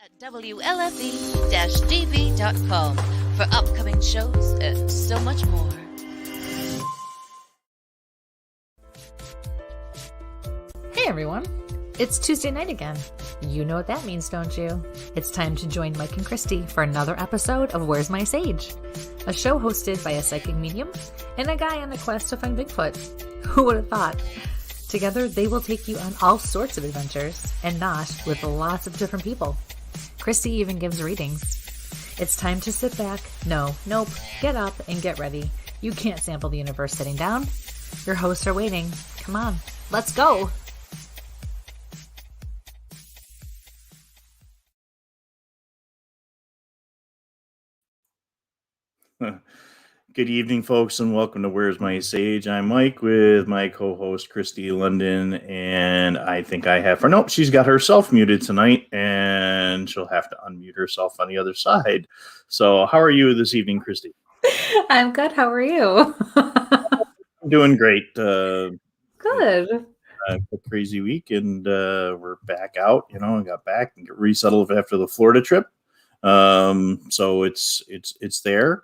at WLFE-DB.com for upcoming shows and so much more. Hey everyone, it's Tuesday night again. You know what that means, don't you? It's time to join Mike and Kristie for another episode of Where's My Sage? A show hosted by a psychic medium and a guy on a quest to find Bigfoot. Who would have thought? Together, they will take you on all sorts of adventures, and not with lots of different people. Kristie even gives readings. It's time to sit back, get up and get ready. You can't sample the universe sitting down. Your hosts are waiting. Come on, let's go! Good evening, folks, and welcome to Where's My Sage? I'm Mike with my co-host, Kristie London, and I think I have her. Nope, she's got herself muted tonight, and she'll have to unmute herself on the other side. So how are you this evening, Kristie? I'm good. How are you? I'm doing great. Good. A crazy week, and we're back out. I got back and get resettled after the Florida trip. So it's there.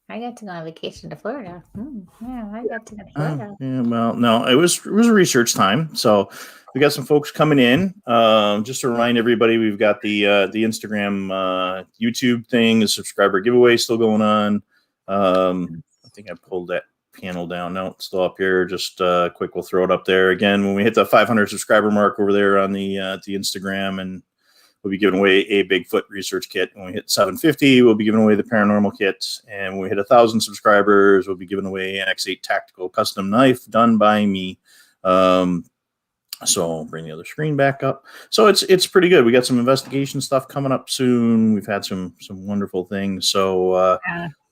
I got to go on vacation to Florida. I got to go to Florida. No, it was a research time. So we got some folks coming in. Just to remind everybody, we've got the Instagram, YouTube thing, the subscriber giveaway still going on. I think I pulled that panel down. No, it's still up here. Just quick, we'll throw it up there again when we hit the 500 subscriber mark over there on the Instagram, and we'll be giving away a Bigfoot research kit. When we hit 750, we'll be giving away the paranormal kit. And when we hit 1,000 subscribers, we'll be giving away an X8 tactical custom knife done by me. So I'll bring the other screen back up. So it's pretty good. We got some investigation stuff coming up soon. We've had some wonderful things. So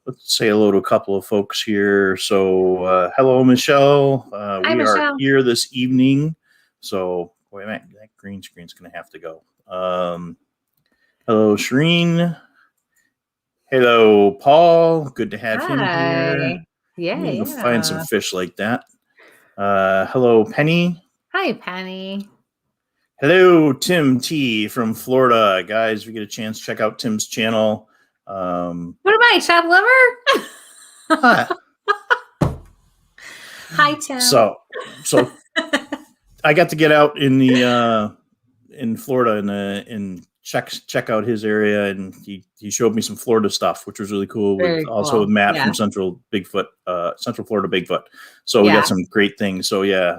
let's say hello to a couple of folks here. So hello, Michelle. Hi, we Michelle. are here this evening. So wait a minute, that green screen's going to have to go. Hello, Shireen. Hello, Paul. Good to have him here. Yeah. Find some fish like that. Hello, Penny. Hi, Penny. Hello, Tim T from Florida. Guys, if you get a chance, check out Tim's channel. What am I, chopped liver? Hi. Hi, Tim. So I got to get out in the in Florida and check out his area, and he showed me some Florida stuff, which was really cool. Also with Matt from Central Florida Bigfoot. So we got some great things. So yeah,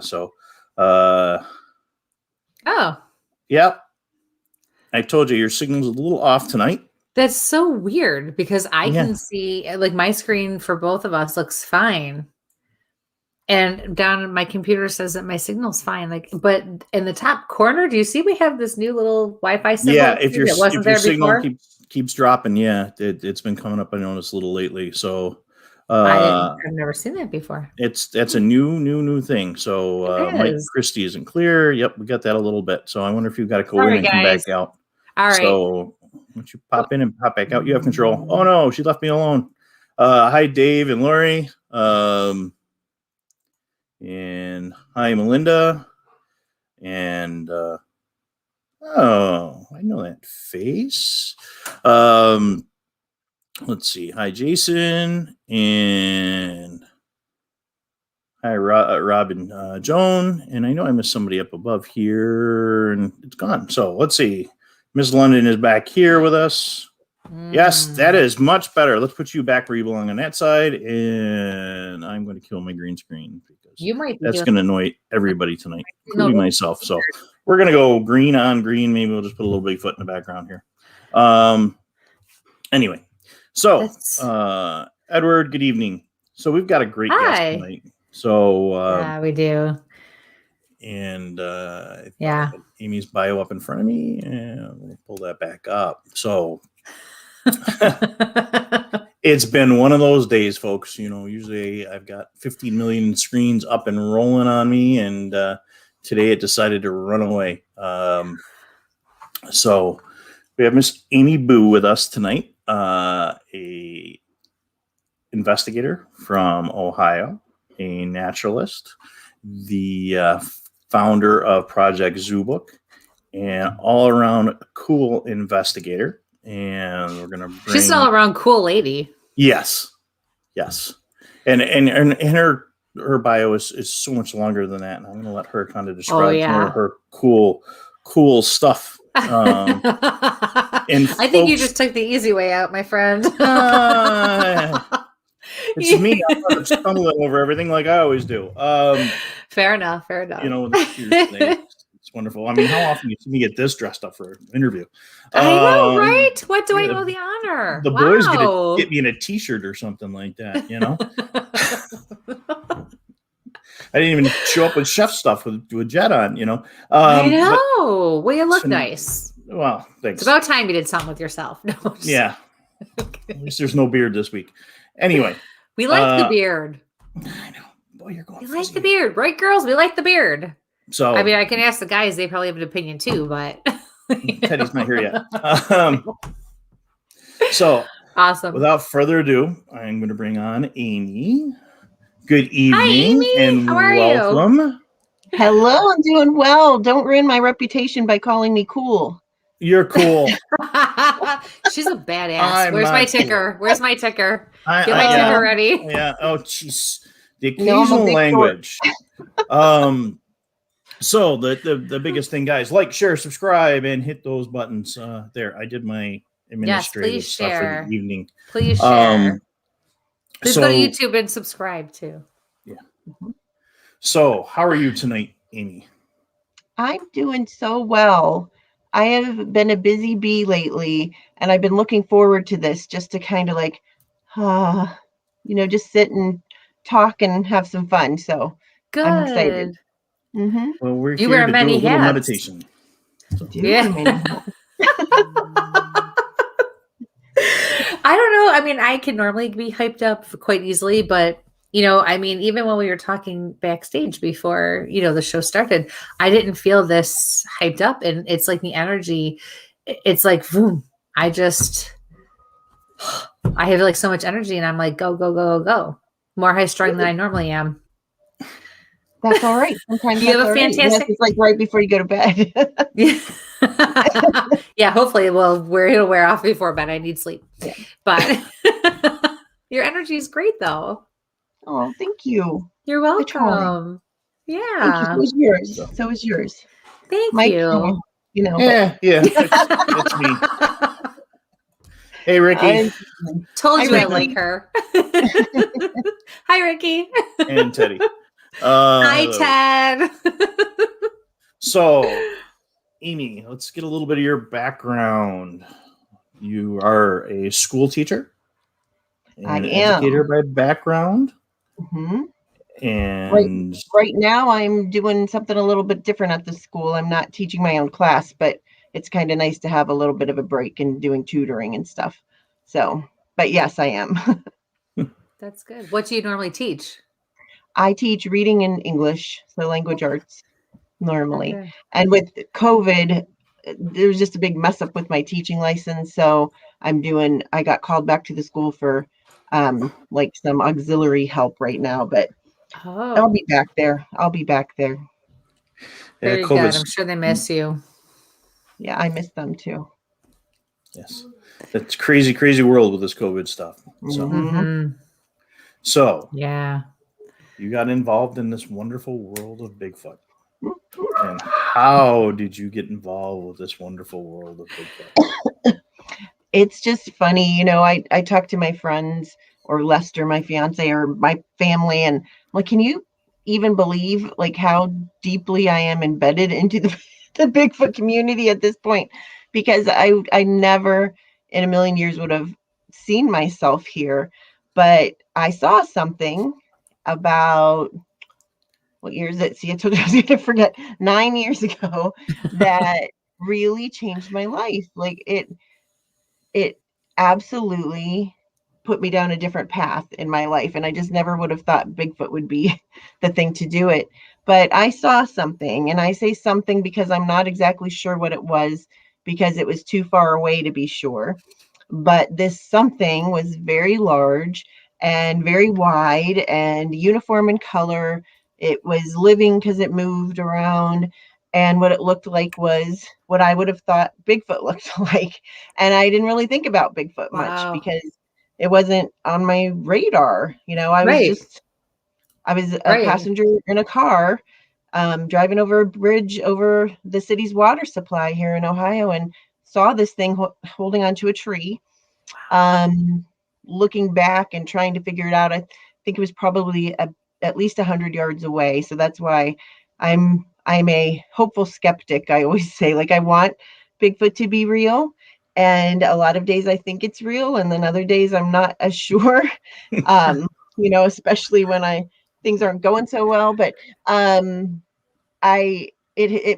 I told you your signal's a little off tonight. That's so weird because I can see, like, my screen for both of us looks fine. And down my computer says that my signal's fine. But in the top corner, do you see we have this new little Wi-Fi symbol? Yeah, if your signal keeps dropping, it's been coming up. I noticed a little lately. So I've never seen that before. That's a new thing. So Mike Kristie isn't clear. Yep, we got that a little bit. So I wonder if you've got to go in and come back out. All right. So once you pop in and pop back out, you have control. Oh no, she left me alone. Hi, Dave and Lori. And hi, Melinda. And I know that face. Let's see. Hi, Jason. And hi, Robin Joan. And I know I missed somebody up above here, and it's gone. So let's see. Miss London is back here with us. Yes, that is much better. Let's put you back where you belong on that side. And I'm going to kill my green screen because that's going to annoy everybody tonight, including myself. So we're going to go green on green. Maybe we'll just put a little Bigfoot in the background here. Anyway, so Edward, good evening. So we've got a great guest tonight. So we do. And Amy's bio up in front of me, and we'll pull that back up. So it's been one of those days, folks. Usually I've got 15 million screens up and rolling on me, and today it decided to run away. So we have Miss Amy Boo with us tonight, a investigator from Ohio, a naturalist, the founder of Project Zoobook, and all around cool investigator. And we're gonna bring. She's an all around cool lady. Yes. And her bio is so much longer than that, and I'm gonna let her kind of describe more of her cool stuff. I think you just took the easy way out, my friend. It's me. I'm stumbling over everything like I always do. Fair enough. You know, it's wonderful. I mean, how often do you see me get this dressed up for an interview? I know, right? What do I owe the honor? The boys get me in a T-shirt or something like that, you know? I didn't even show up with chef stuff with Jet on, you know? I know. Well, you look nice. Well, thanks. It's about time you did something with yourself. No, yeah. Okay. At least there's no beard this week. Anyway. We like the beard. I know. Boy, you're going. We like the beard, right, girls? We like the beard. So I mean, I can ask the guys; they probably have an opinion too. But Teddy's not here yet. So awesome. Without further ado, I'm going to bring on Amy. Good evening. Hi, Amy. And how are welcome. You? Hello, I'm doing well. Don't ruin my reputation by calling me cool. You're cool. She's a badass. Where's my ticker? Cool. Where's my ticker? Get my ticker ready. Yeah. Oh, jeez. The occasional language. So the biggest thing, guys, like, share, subscribe, and hit those buttons. There, I did my administrative stuff for the evening. Please share. Please go to YouTube and subscribe too. Yeah. So, how are you tonight, Amy? I'm doing so well. I have been a busy bee lately, and I've been looking forward to this just to kind of like, just sit and talk and have some fun. So good. I'm excited. Mm-hmm. Well, we're here to do a little meditation. Yeah. I don't know. I mean, I can normally be hyped up quite easily, but I mean, even when we were talking backstage before, the show started, I didn't feel this hyped up, and it's like the energy. It's like, boom. I have like so much energy, and I'm like, go, go, go, go, go. More high strung than I normally am. That's all right. Sometimes you have a fantastic. It's like right before you go to bed. Yeah, hopefully it'll wear off before bed. I need sleep. Yeah. But your energy is great, though. Oh, thank you. You're welcome. Yeah. Thank you. So is yours. So is yours. Thank Mike, you. Yeah. It's me. Hey, Ricky. Told you I like her. Hi, Ricky. And Teddy. Hi, Ted. So, Amy, let's get a little bit of your background. You are a school teacher. An educator by background. Mm-hmm. And right now I'm doing something a little bit different at the school. I'm not teaching my own class, but it's kind of nice to have a little bit of a break and doing tutoring and stuff. So, but yes, I am. That's good. What do you normally teach? I teach reading and English, so language arts normally. Okay. And with COVID, there was just a big mess up with my teaching license. So I got called back to the school for like some auxiliary help right now, but I'll be back there. Very good. I'm sure they miss you. Yeah, I miss them too. Yes. It's crazy, crazy world with this COVID stuff. So yeah. You got involved in this wonderful world of Bigfoot. And how did you get involved with this wonderful world of Bigfoot? It's just funny. I talk to my friends or Lester, my fiance, or my family, and I'm like, can you even believe like how deeply I am embedded into the Bigfoot community at this point? Because I never in a million years would have seen myself here, but I saw something about, what year is it? See, I told you I was going to forget. 9 years ago that really changed my life. Like it absolutely put me down a different path in my life. And I just never would have thought Bigfoot would be the thing to do it. But I saw something, and I say something because I'm not exactly sure what it was, because it was too far away to be sure. But this something was very large and very wide and uniform in color. It was living because it moved around, And what it looked like was what I would have thought Bigfoot looked like. And I didn't really think about Bigfoot much because it wasn't on my radar. I was a passenger in a car, driving over a bridge over the city's water supply here in Ohio, and saw this thing holding onto a tree. Looking back and trying to figure it out, I think it was probably at least 100 yards away. So that's why I'm a hopeful skeptic. I always say, like, I want Bigfoot to be real. And a lot of days I think it's real, and then other days I'm not as sure. Especially when things aren't going so well. But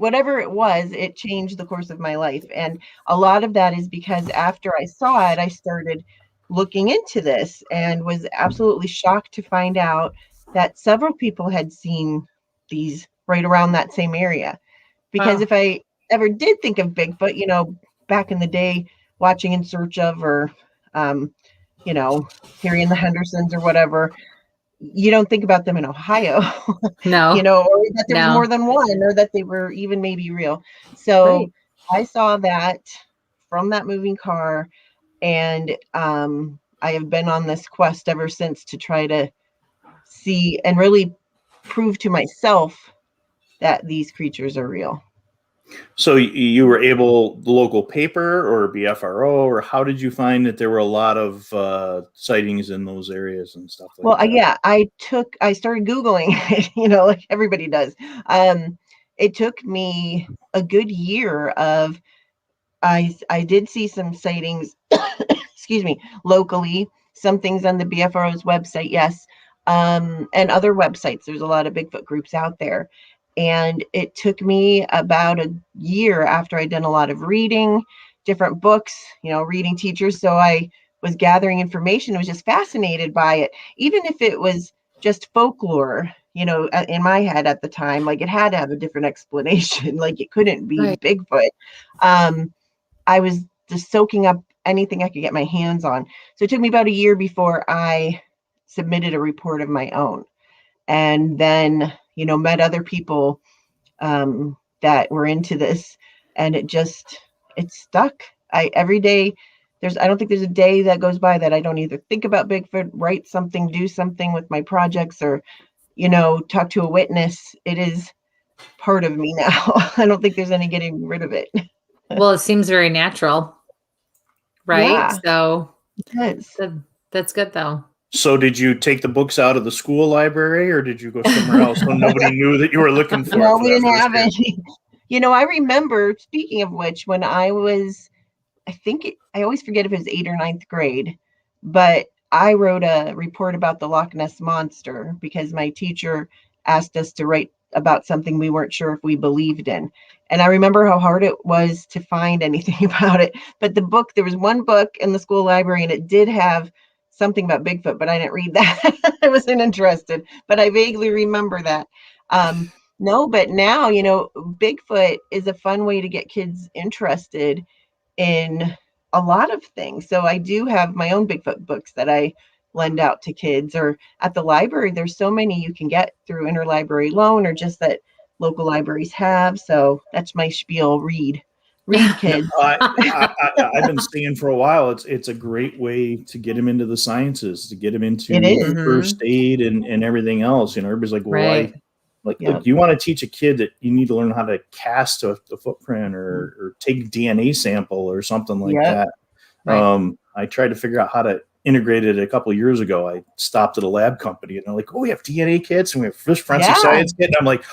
whatever it was, it changed the course of my life. And a lot of that is because after I saw it, I started looking into this and was absolutely shocked to find out that several people had seen these right around that same area. Because if I ever did think of Bigfoot, back in the day, watching In Search of, or, Harry and the Hendersons or whatever, you don't think about them in Ohio, No, or that there was more than one, or that they were even maybe real. So I saw that from that moving car, and I have been on this quest ever since to try to see and really prove to myself that these creatures are real. So you were able, the local paper or BFRO, or how did you find that there were a lot of sightings in those areas and stuff like that? Yeah, I started Googling it, like everybody does. It took me a good year of, I did see some sightings, excuse me, locally, some things on the BFRO's website, yes, and other websites. There's a lot of Bigfoot groups out there. And it took me about a year after I'd done a lot of reading, different books, reading teachers. So I was gathering information. I was just fascinated by it. Even if it was just folklore, in my head at the time, like it had to have a different explanation. Like it couldn't be Bigfoot. I was just soaking up anything I could get my hands on. So it took me about a year before I submitted a report of my own. And then, met other people that were into this, and it stuck. Every day, I don't think there's a day that goes by that I don't either think about Bigfoot, write something, do something with my projects, or, talk to a witness. It is part of me now. I don't think there's any getting rid of it. Well, it seems very natural, right? Yeah, So that's good though. So did you take the books out of the school library, or did you go somewhere else when nobody knew that you were looking for it? No, we didn't have any. I remember, speaking of which, when I was, I always forget if it was 8th or 9th grade, but I wrote a report about the Loch Ness Monster because my teacher asked us to write about something we weren't sure if we believed in. And I remember how hard it was to find anything about it. But there was one book in the school library, and it did have something about Bigfoot, but I didn't read that. I wasn't interested, but I vaguely remember that. No, but now, Bigfoot is a fun way to get kids interested in a lot of things. So I do have my own Bigfoot books that I lend out to kids, or at the library. There's so many you can get through interlibrary loan, or just that local libraries have. So that's my spiel. Read kids. I've been saying for a while, it's a great way to get them into the sciences, to get them into first aid and everything else. Everybody's like, well, look, you want to teach a kid that you need to learn how to cast a footprint or take DNA sample or something like that. Right. I tried to figure out how to integrate it a couple of years ago. I stopped at a lab company, and they're like, oh, we have DNA kits and we have forensic science kit. And I'm like,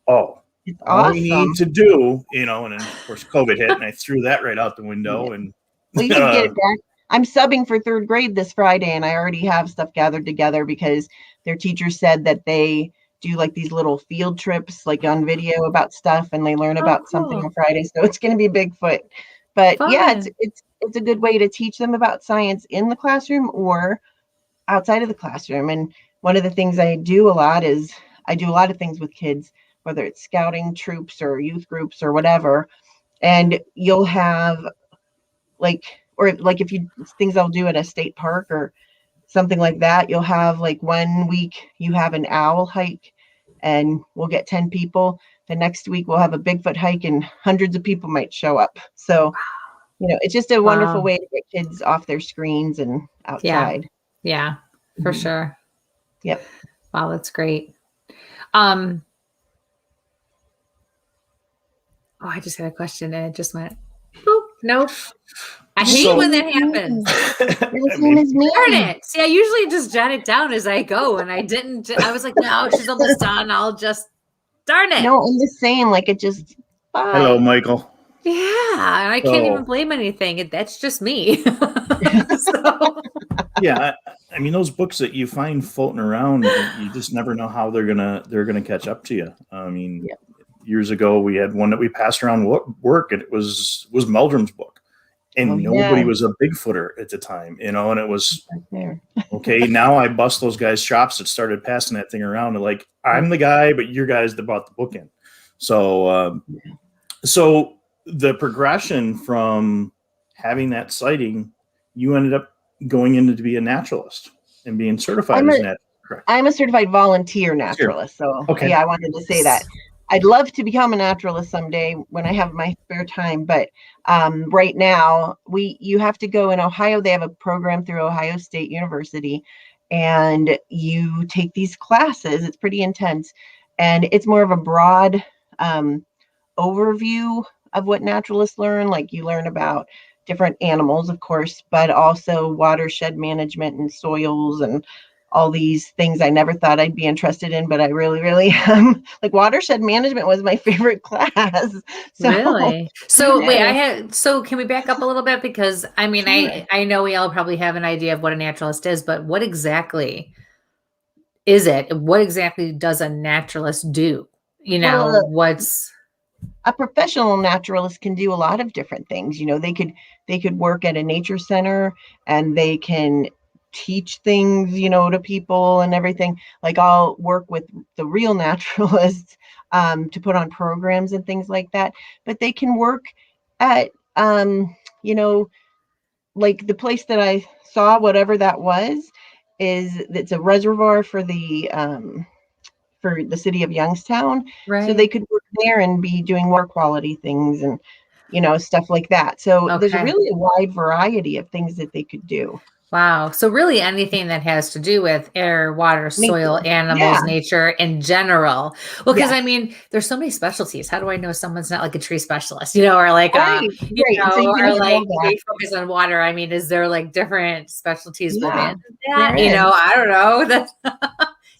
oh, it's all awesome. we need to do, and then of course COVID hit, and I threw that right out the window. And well, you can get it back. I'm subbing for 3rd grade this Friday, and I already have stuff gathered together because their teacher said that they do like these little field trips, like on video about stuff, and they learn about something on Friday. So it's going to be Bigfoot. But it's a good way to teach them about science in the classroom or outside of the classroom. And one of the things I do a lot is I do a lot of things with kids, whether it's scouting troops or youth groups or whatever. And you'll have things I'll do at a state park or something like that. You'll have like 1 week you have an owl hike, and we'll get 10 people. the next week we'll have a Bigfoot hike and hundreds of people might show up. So, it's just a wonderful way to get kids off their screens and outside. Yeah, for sure. Yep. Wow, that's great. I just had a question and it just went, boop, nope. I hate when that happens. Darn it. See, I usually just jot it down as I go, and I didn't. I was like, no, she's almost done. I'll just, darn it. No, I'm just saying, like, it just, bye. Hello, Michael. Yeah, and I can't even blame anything. That's just me. Yeah, I mean, those books that you find floating around, you just never know how they're gonna catch up to you. I mean, years ago we had one that we passed around work, and it was Meldrum's book, and nobody was a Bigfooter at the time, and it was okay. Now I bust those guys' chops that started passing that thing around. And like, I'm the guy, but you're guys that brought the book in. So, so the progression from having that sighting, you ended up going into to be a naturalist and being certified as a naturalist. Correct. I'm a certified volunteer naturalist. So I wanted to say that. I'd love to become a naturalist someday when I have my spare time. But right now, you have to go in Ohio. They have a program through Ohio State University, and you take these classes. It's pretty intense, and it's more of a broad overview of what naturalists learn. Like, you learn about different animals, of course, but also watershed management and soils and all these things I never thought I'd be interested in, but I really, really am. Like, watershed management was my favorite class. So, really? So so can we back up a little bit? Because I mean, I know we all probably have an idea of what a naturalist is, but what exactly is it? What exactly does a naturalist do? What's a professional naturalist can do a lot of different things. They could work at a nature center, and they can teach things, to people and everything. Like, I'll work with the real naturalists to put on programs and things like that. But they can work at, like the place that I saw, whatever that was, it's a reservoir for the city of Youngstown. right? So they could work there and be doing water quality things and, stuff like that. So there's really a wide variety of things that they could do. Wow. So really anything that has to do with air, water, soil, animals, nature in general. Well, because I mean, there's so many specialties. How do I know someone's not like a tree specialist, or like, or like they focus on water? I mean, is there like different specialties within that? I don't know.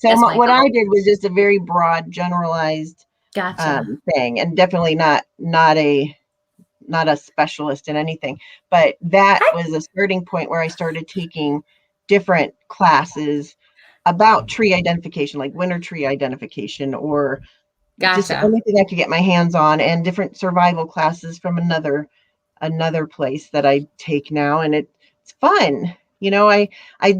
So what I did was just a very broad, generalized thing, and definitely not a specialist in anything. But that was a starting point where I started taking different classes about tree identification, like winter tree identification, or just anything I could get my hands on, and different survival classes from another place that I take now. And it's fun. I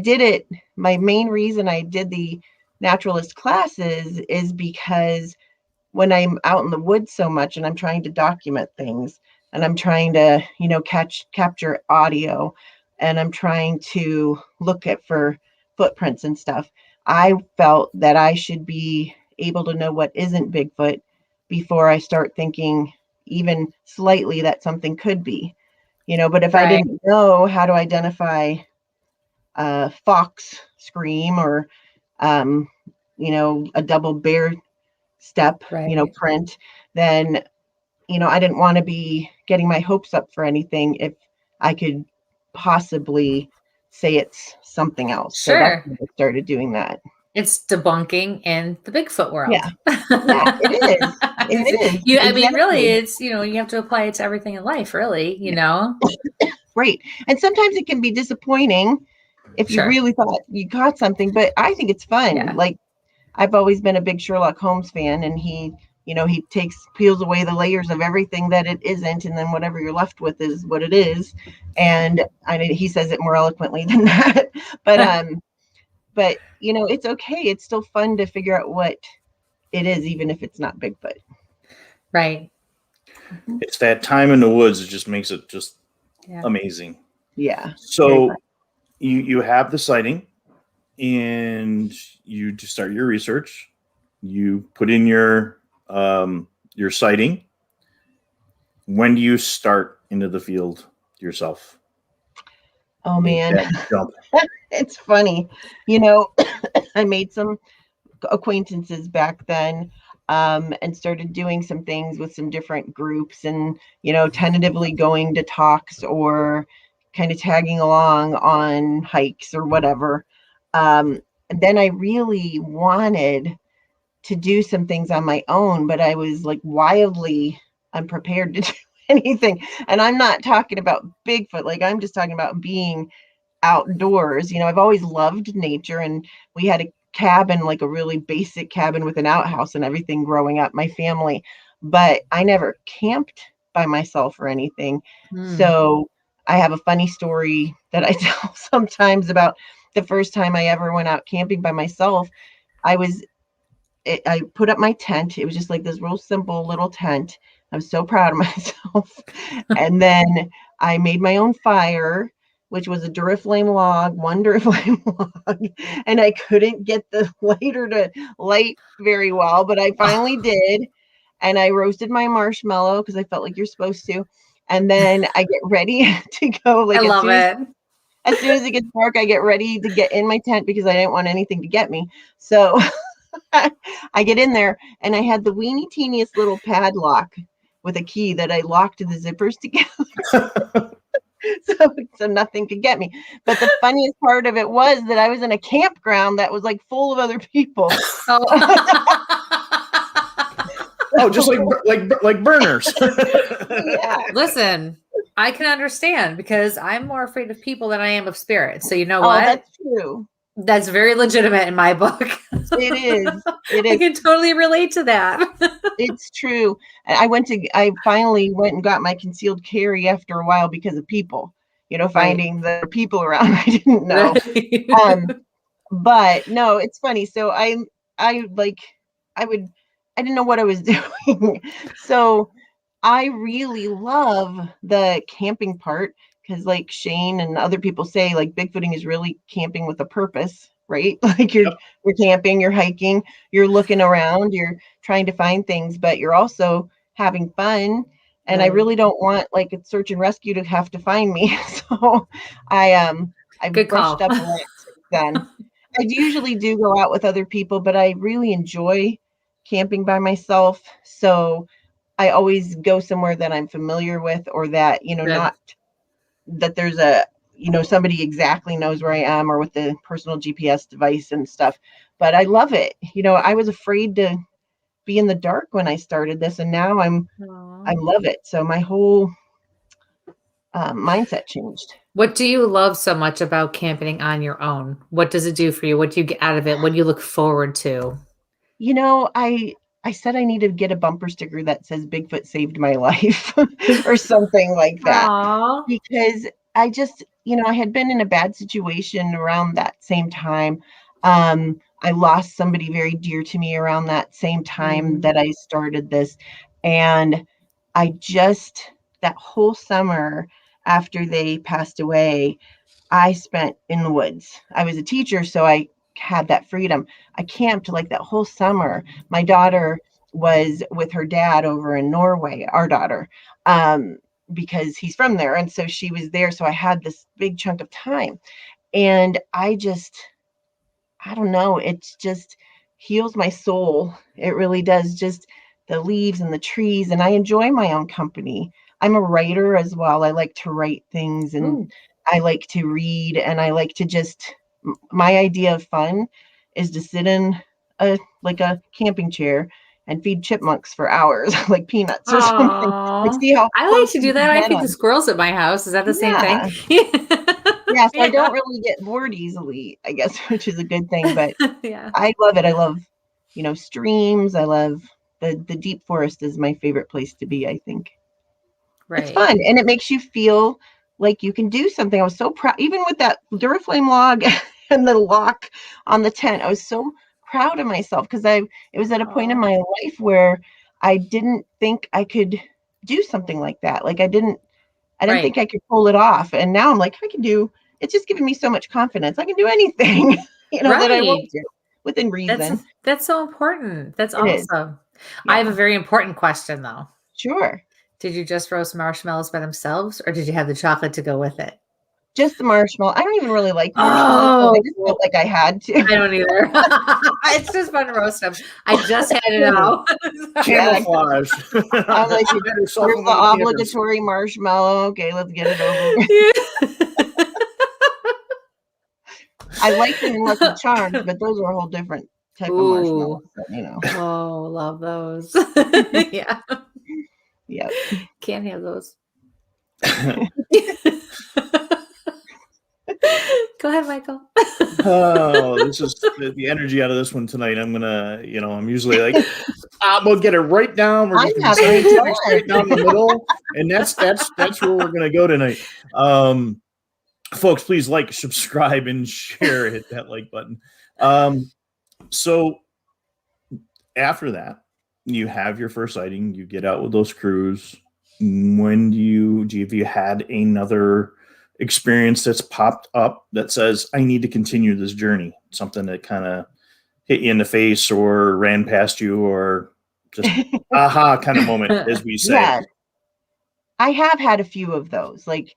did it. My main reason I did the naturalist classes is because when I'm out in the woods so much and I'm trying to document things, and I'm trying to, capture audio, and I'm trying to look for footprints and stuff, I felt that I should be able to know what isn't Bigfoot before I start thinking even slightly that something could be, but if I didn't know how to identify a fox scream or, a double bear step, print, then, I didn't want to be getting my hopes up for anything if I could possibly say it's something else. Sure. So that's when I started doing that. It's debunking in the Bigfoot world. Yeah, it is. It is. I mean, really, it's, you have to apply it to everything in life, really, Right. And sometimes it can be disappointing if you really thought you got something, but I think it's fun. Yeah. Like, I've always been a big Sherlock Holmes fan, and he peels away the layers of everything that it isn't, and then whatever you're left with is what it is. And he says it more eloquently than that, but it's okay. It's still fun to figure out what it is, even if it's not Bigfoot. Right. It's that time in the woods that just makes it just amazing. Yeah. So you have the sighting, and you just start your research. You put in your your sighting. When do you start into the field yourself? Oh Make man, that jump. it's funny. You know, I made some acquaintances back then, and started doing some things with some different groups, and tentatively going to talks or kind of tagging along on hikes or whatever. And then I really wanted to do some things on my own, but I was like wildly unprepared to do anything. And I'm not talking about Bigfoot, like I'm just talking about being outdoors. I've always loved nature, and we had a cabin, like a really basic cabin with an outhouse and everything growing up, my family, but I never camped by myself or anything. So I have a funny story that I tell sometimes about the first time I ever went out camping by myself. I put up my tent. It was just like this real simple little tent. I was so proud of myself. And then I made my own fire, which was a Duraflame log, one Duraflame log, and I couldn't get the lighter to light very well, but I finally did. And I roasted my marshmallow because I felt like you're supposed to. And then I get ready to go. Like I love it. As soon as it gets dark, I get ready to get in my tent because I didn't want anything to get me. So I get in there, and I had the weeny teeniest little padlock with a key that I locked the zippers together. So nothing could get me. But the funniest part of it was that I was in a campground that was like full of other people. Oh, just like burners. Yeah. Listen, I can understand because I'm more afraid of people than I am of spirits. So you know Oh, what? that's true. That's very legitimate in my book. It is. It I is. can totally relate to that. It's true. I finally went and got my concealed carry after a while because of people, finding the people around I didn't know. But no, it's funny. So I didn't know what I was doing. So I really love the camping part because, like Shane and other people say, like Bigfooting is really camping with a purpose, right? Like you're camping, you're hiking, you're looking around, you're trying to find things, but you're also having fun. And I really don't want like a search and rescue to have to find me. So I've Good brushed call. up a lot since then. I usually do go out with other people, but I really enjoy camping by myself. So I always go somewhere that I'm familiar with, or that, not that there's somebody exactly knows where I am, or with the personal GPS device and stuff. But I love it. I was afraid to be in the dark when I started this, and now I love it. So my whole mindset changed. What do you love so much about camping on your own? What does it do for you? What do you get out of it? What do you look forward to? I said I need to get a bumper sticker that says Bigfoot saved my life or something like that. Aww. Because I just, I had been in a bad situation around that same time. I lost somebody very dear to me around that same time that I started this. And that whole summer after they passed away, I spent in the woods. I was a teacher, so I had that freedom. I camped like that whole summer. My daughter was with her dad over in Norway, our daughter, because he's from there. And so she was there. So I had this big chunk of time. And I don't know, it just heals my soul. It really does. Just the leaves and the trees. And I enjoy my own company. I'm a writer as well. I like to write things, and I like to read, and I like to my idea of fun is to sit in a camping chair and feed chipmunks for hours, like peanuts or something. Like, see how I like close to do you that. can I feed get the squirrels at my house. Is that the same thing? Yeah, so I don't really get bored easily, I guess, which is a good thing. But Yeah. I love it. I love, streams. I love the deep forest is my favorite place to be, I think. It's Right. fun, and it makes you feel like you can do something. I was so proud, even with that Duraflame log and the lock on the tent. I was so proud of myself because it was at a point in my life where I didn't think I could do something like that. Like I didn't think I could pull it off, and now I'm like, I can do. It's just giving me so much confidence. I can do anything, that I want to within reason. That's so important. That's It is. awesome. I have a very important question, though. Sure. Did you just roast marshmallows by themselves, or did you have the chocolate to go with it? Just the marshmallow. I don't even really like marshmallows, so I just felt like I had to. I don't either. It's just fun to roast them. I just had it out. Camouflage. I'm like, here's the obligatory marshmallow. Okay, let's get it over with. I like them in Lucky Charms, but those are a whole different type of marshmallows. Oh, love those. Yeah. Yeah. Can't have those. Go ahead, Michael. Oh, this is the energy out of this one tonight. I'm gonna, I'm usually like, we'll get it right down. We're just gonna scientific straight down the middle, and that's where we're gonna go tonight. Folks, please like, subscribe, and share. Hit that like button. So after that, you have your first sighting. You get out with those crews. When have you had another experience that's popped up that says, I need to continue this journey? Something that kind of hit you in the face or ran past you, or just aha kind of moment, as we say. Yeah. I have had a few of those. Like,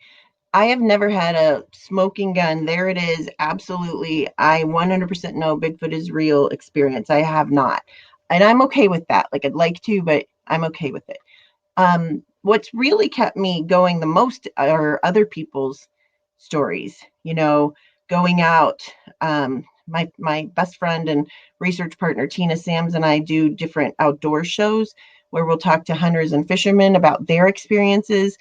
I have never had a smoking gun. There it is. Absolutely. I 100% know Bigfoot is real experience. I have not. And I'm okay with that. Like, I'd like to, but I'm okay with it. What's really kept me going the most are other people's stories, going out. My best friend and research partner, Tina Sams, and I do different outdoor shows where we'll talk to hunters and fishermen about their experiences.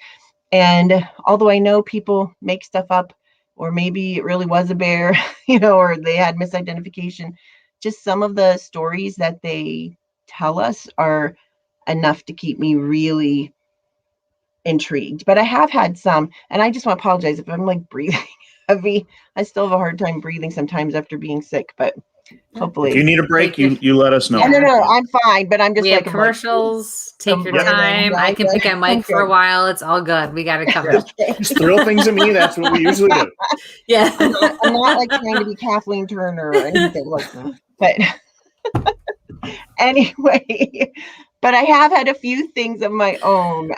And although I know people make stuff up, or maybe it really was a bear, or they had misidentification, just some of the stories that they tell us are enough to keep me really intrigued. But I have had some, and I just want to apologize if I'm like breathing heavy. I still have a hard time breathing sometimes after being sick, but hopefully. If you need a break, you let us know. No, I'm fine, but I'm just we have commercials. Take your time. I can pick on Mike for a while. It's all good. We got it covered. Just throw things at me. That's what we usually do. Yeah. I'm not like trying to be Kathleen Turner or anything like that. But anyway, but I have had a few things of my own.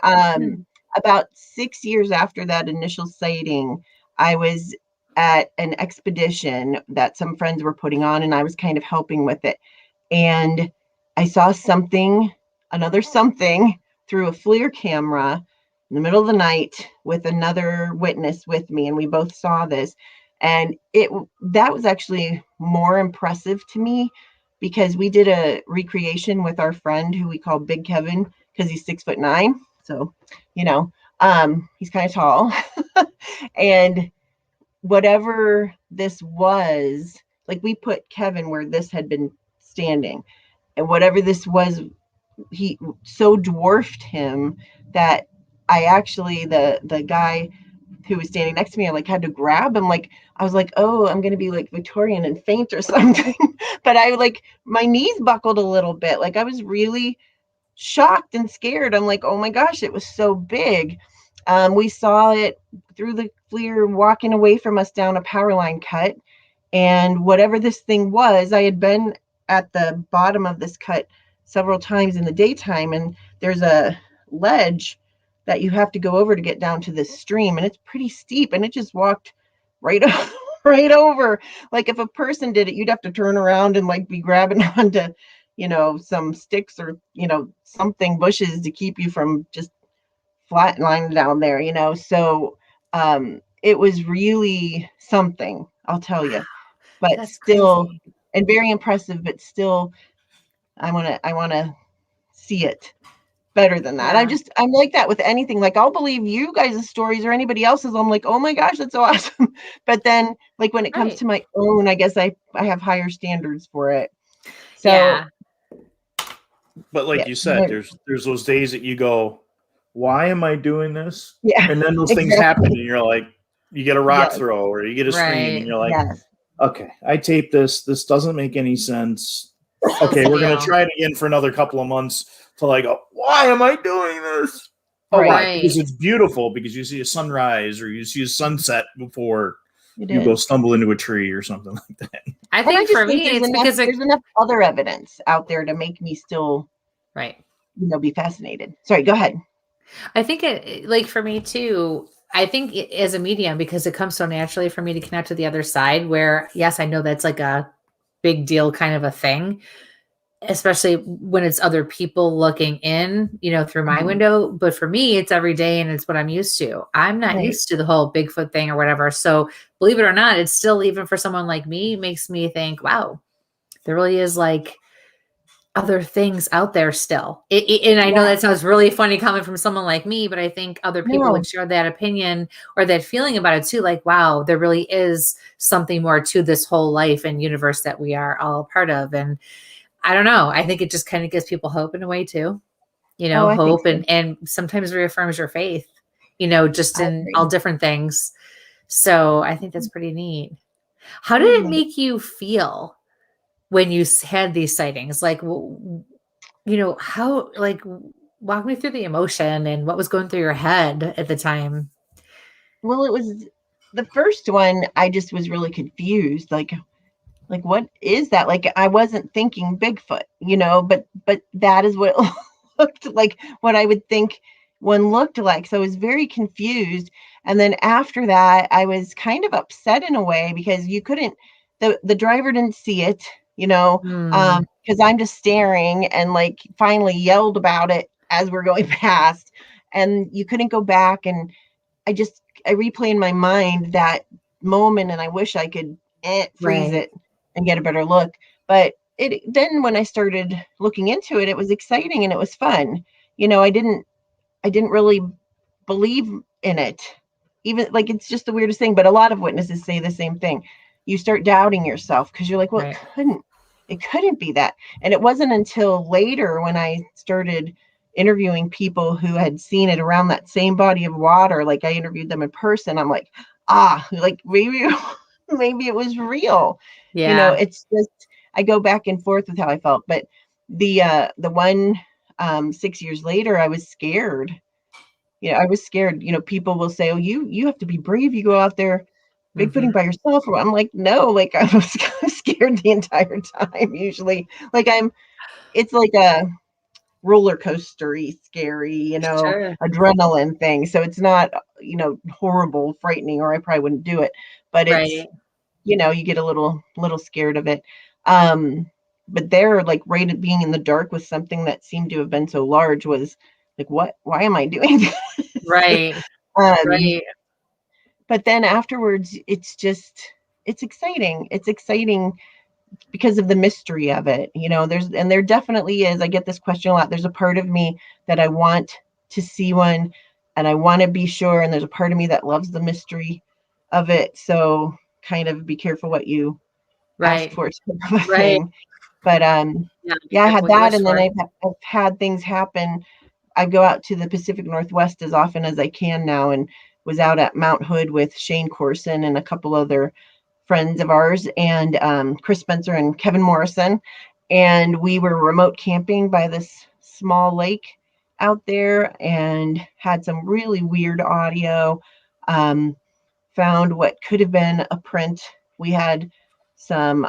About 6 years after that initial sighting, I was at an expedition that some friends were putting on, and I was kind of helping with it. And I saw another something through a FLIR camera in the middle of the night with another witness with me. And we both saw this. And that was actually more impressive to me, because we did a recreation with our friend who we call Big Kevin, because he's 6'9". So, he's kind of tall. And whatever this was, like, we put Kevin where this had been standing, and whatever this was, he so dwarfed him that I actually, the guy who was standing next to me, I like had to grab him. Like, I was like, oh, I'm going to be like Victorian and faint or something. But my knees buckled a little bit. Like, I was really shocked and scared. I'm like, oh my gosh, it was so big. We saw it through the FLIR walking away from us down a power line cut. And whatever this thing was, I had been at the bottom of this cut several times in the daytime, and there's a ledge that you have to go over to get down to this stream, and it's pretty steep, and it just walked right over. Like, if a person did it, you'd have to turn around and like be grabbing onto, some sticks or, something, bushes, to keep you from just flatlining down there, So it was really something, I'll tell you. But that's still crazy. And very impressive, but still, I want to see it better than that. Yeah. I'm like that with anything. Like, I'll believe you guys' stories or anybody else's. I'm like, oh my gosh, that's so awesome. But then, like, when it comes to my own, I guess I have higher standards for it. So, yeah. But like you said, there's those days that you go, why am I doing this? Yeah. And then those things happen, and you're like, you get a rock throw, or you get a scream, and you're like, okay, I taped this. This doesn't make any sense. Okay, we're going to try it again for another couple of months till I go, why am I doing this? Oh, why? Because it's beautiful, because you see a sunrise or you see a sunset before you go stumble into a tree or something like that. I think for me, it's because there's enough other evidence out there to make me still Right. be fascinated. Sorry, go ahead. I think like for me too, I think as a medium, because it comes so naturally for me to connect to the other side where, yes, I know that's like a big deal kind of a thing, especially when it's other people looking in, through my window. But for me, it's every day and it's what I'm used to. I'm not used to the whole Bigfoot thing or whatever. So believe it or not, it's still, even for someone like me, makes me think, wow, there really is like other things out there still. And I know that sounds really funny coming from someone like me, but I think other people would share that opinion or that feeling about it too. Like, wow, there really is something more to this whole life and universe that we are all a part of. And I don't know. I think it just kind of gives people hope in a way too, hope and sometimes reaffirms your faith, just in all different things. So I think that's pretty neat. How did it make you feel when you had these sightings? Like, how, like, walk me through the emotion and what was going through your head at the time. Well, it was the first one. I just was really confused. Like what is that? Like, I wasn't thinking Bigfoot, but that is what it looked like, what I would think one looked like. So I was very confused. And then after that, I was kind of upset in a way because you couldn't, the driver didn't see it, because I'm just staring and like finally yelled about it as we're going past, and you couldn't go back. And I replay in my mind that moment, and I wish I could freeze it and get a better look. But then when I started looking into it, it was exciting and it was fun. I didn't really believe in it. Even like, it's just the weirdest thing. But a lot of witnesses say the same thing. You start doubting yourself because you're like, well, it couldn't be that. And it wasn't until later when I started interviewing people who had seen it around that same body of water. Like, I interviewed them in person. I'm like, like maybe it was real. It's just, I go back and forth with how I felt. But the one 6 years later, I was scared. I was scared. People will say, oh, you have to be brave. You go out there Bigfooting by yourself. I'm like, no, like I was scared the entire time. Usually, like it's like a roller coastery, scary, adrenaline thing. So it's not, horrible, frightening, or I probably wouldn't do it. But it's, you get a little scared of it. But there, like, right at being in the dark with something that seemed to have been so large was like, why am I doing this? Right. But then afterwards, it's exciting. It's exciting because of the mystery of it. There definitely is. I get this question a lot. There's a part of me that I want to see one and I want to be sure. And there's a part of me that loves the mystery of it. So kind of be careful what you ask for. Thing. But I had that. And then I've had things happen. I go out to the Pacific Northwest as often as I can now, and was out at Mount Hood with Shane Corson and a couple other friends of ours, and Chris Spencer and Kevin Morrison. And we were remote camping by this small lake out there and had some really weird audio. Found what could have been a print. We had some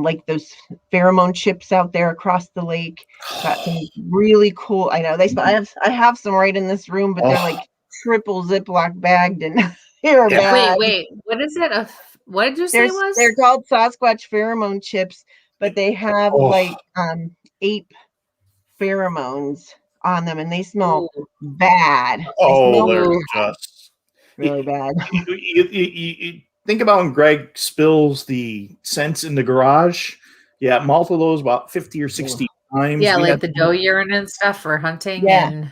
like those pheromone chips out there across the lake. Got some really cool. I know I have some right in this room, but they're like triple Ziploc bagged and they're bad. Wait, what is it? What did you say it was? They're called Sasquatch pheromone chips, but they have like ape pheromones on them, and they smell bad. They're just really bad. You think about when Greg spills the scents in the garage. Yeah, multiple those about 50 or 60 times. Yeah, like the doe urine and stuff for hunting. Yeah,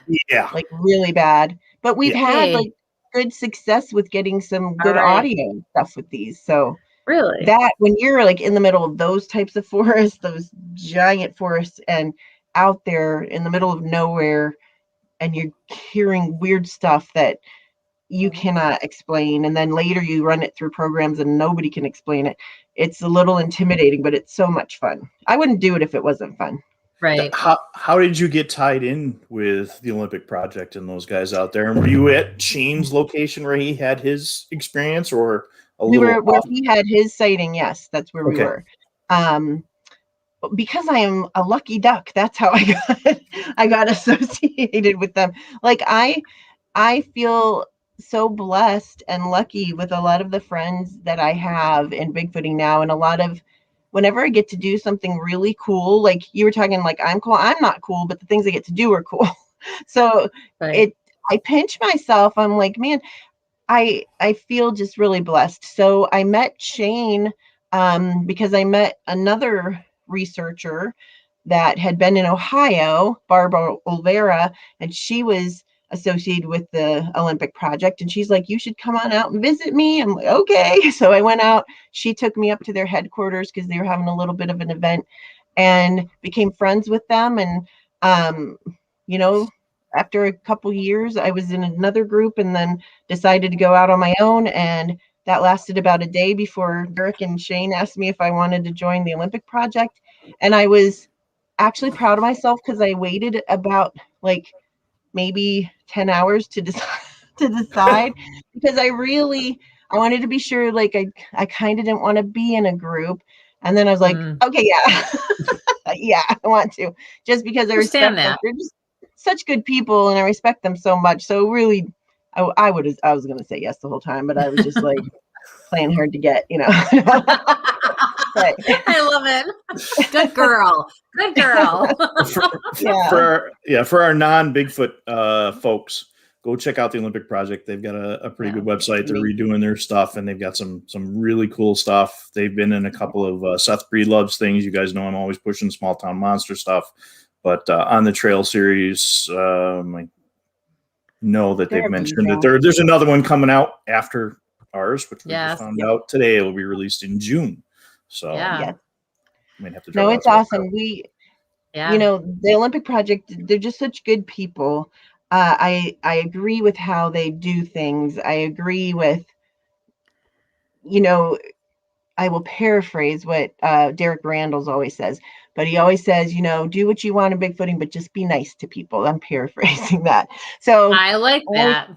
like really bad. But we've had like good success with getting some good audio and stuff with these. So really, that when you're like in the middle of those types of forests, those giant forests, and out there in the middle of nowhere, and you're hearing weird stuff that you cannot explain, and then later you run it through programs and nobody can explain it. It's a little intimidating, but it's so much fun. I wouldn't do it if it wasn't fun. Right. How did you get tied in with the Olympic Project and those guys out there? And were you at Shane's location where he had his experience, or where he had his sighting? Yes, that's where we were. because I am a lucky duck, that's how I got associated with them. Like I feel so blessed and lucky with a lot of the friends that I have in Bigfooting now, and a lot of whenever I get to do something really cool, like you were talking, like I'm cool, I'm not cool, but the things I get to do are cool. So Right. I pinch myself. I'm like, man, I feel just really blessed. So I met Shane because I met another researcher that had been in Ohio, Barbara Olvera, and she was associated with the Olympic Project. And she's like, you should come on out and visit me. I'm like, okay. So I went out. She took me up to their headquarters because they were having a little bit of an event, and became friends with them. And, you know, after a couple years, I was in another group and then decided to go out on my own. And that lasted about a day before Derek and Shane asked me if I wanted to join the Olympic Project. And I was actually proud of myself because I waited about like maybe 10 hours to decide because I wanted to be sure, like I kind of didn't want to be in a group. And then I was like, okay, yeah. Yeah, I want to, just because I respect them. They're just such good people and I respect them so much. So really, I was going to say yes the whole time, but I was just like playing hard to get, you know. But, I love it. Good girl. Good girl. For our non-Bigfoot folks, go check out the Olympic Project. They've got a pretty good website. They're redoing their stuff, and they've got some really cool stuff. They've been in a couple of Seth Breedlove's things. You guys know I'm always pushing small town monster stuff. But on the trail series, I know that they've mentioned that there's another one coming out after ours, which we just found out today. It will be released in June. So yeah. Might have to no, it's awesome. You know, the Olympic Project, they're just such good people. I agree with how they do things. I agree with, you know, I will paraphrase what Derek Randalls always says, but he always says, you know, do what you want in Bigfooting, but just be nice to people. I'm paraphrasing that. So I like that.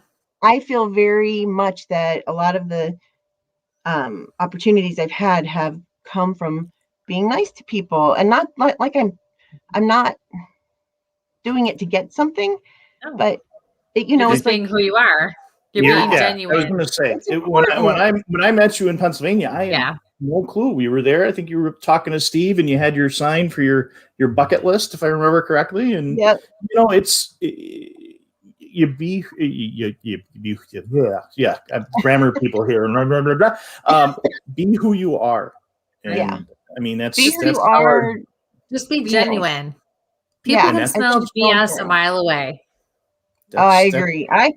I feel very much that a lot of the opportunities I've had have come from being nice to people, and not like I'm not doing it to get something, but you know, it's being who you are. You're being genuine. I was going to say when I met you in Pennsylvania, I had no clue. We were there. I think you were talking to Steve, and you had your sign for your bucket list, if I remember correctly. And you know, it's grammar people here. Be who you are. And, I mean, that's be who you are. Just be genuine. People can smell BS a mile away. I agree. I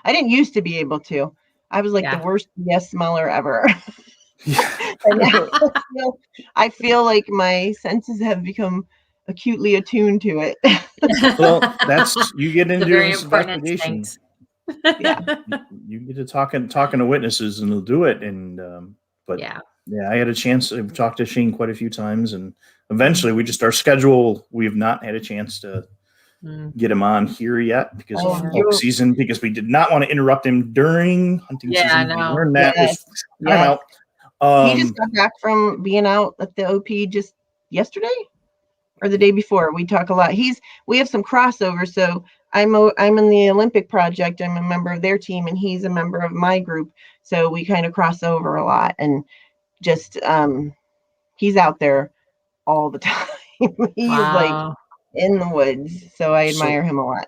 didn't used to be able to. I was like the worst BS smeller ever. And now I feel like my senses have become acutely attuned to it. Well, that's you get into investigation. You get to talking to witnesses, and they'll do it. And I had a chance to talk to Shane quite a few times, and eventually our schedule. We have not had a chance to get him on here yet because of elk season, because we did not want to interrupt him during hunting season. We learned that was out. He just got back from being out at the OP just yesterday or the day before. We talk a lot. We have some crossover. So I'm in the Olympic Project. I'm a member of their team, and he's a member of my group. So we kind of cross over a lot, and just he's out there all the time. He's like in the woods. So I admire him a lot.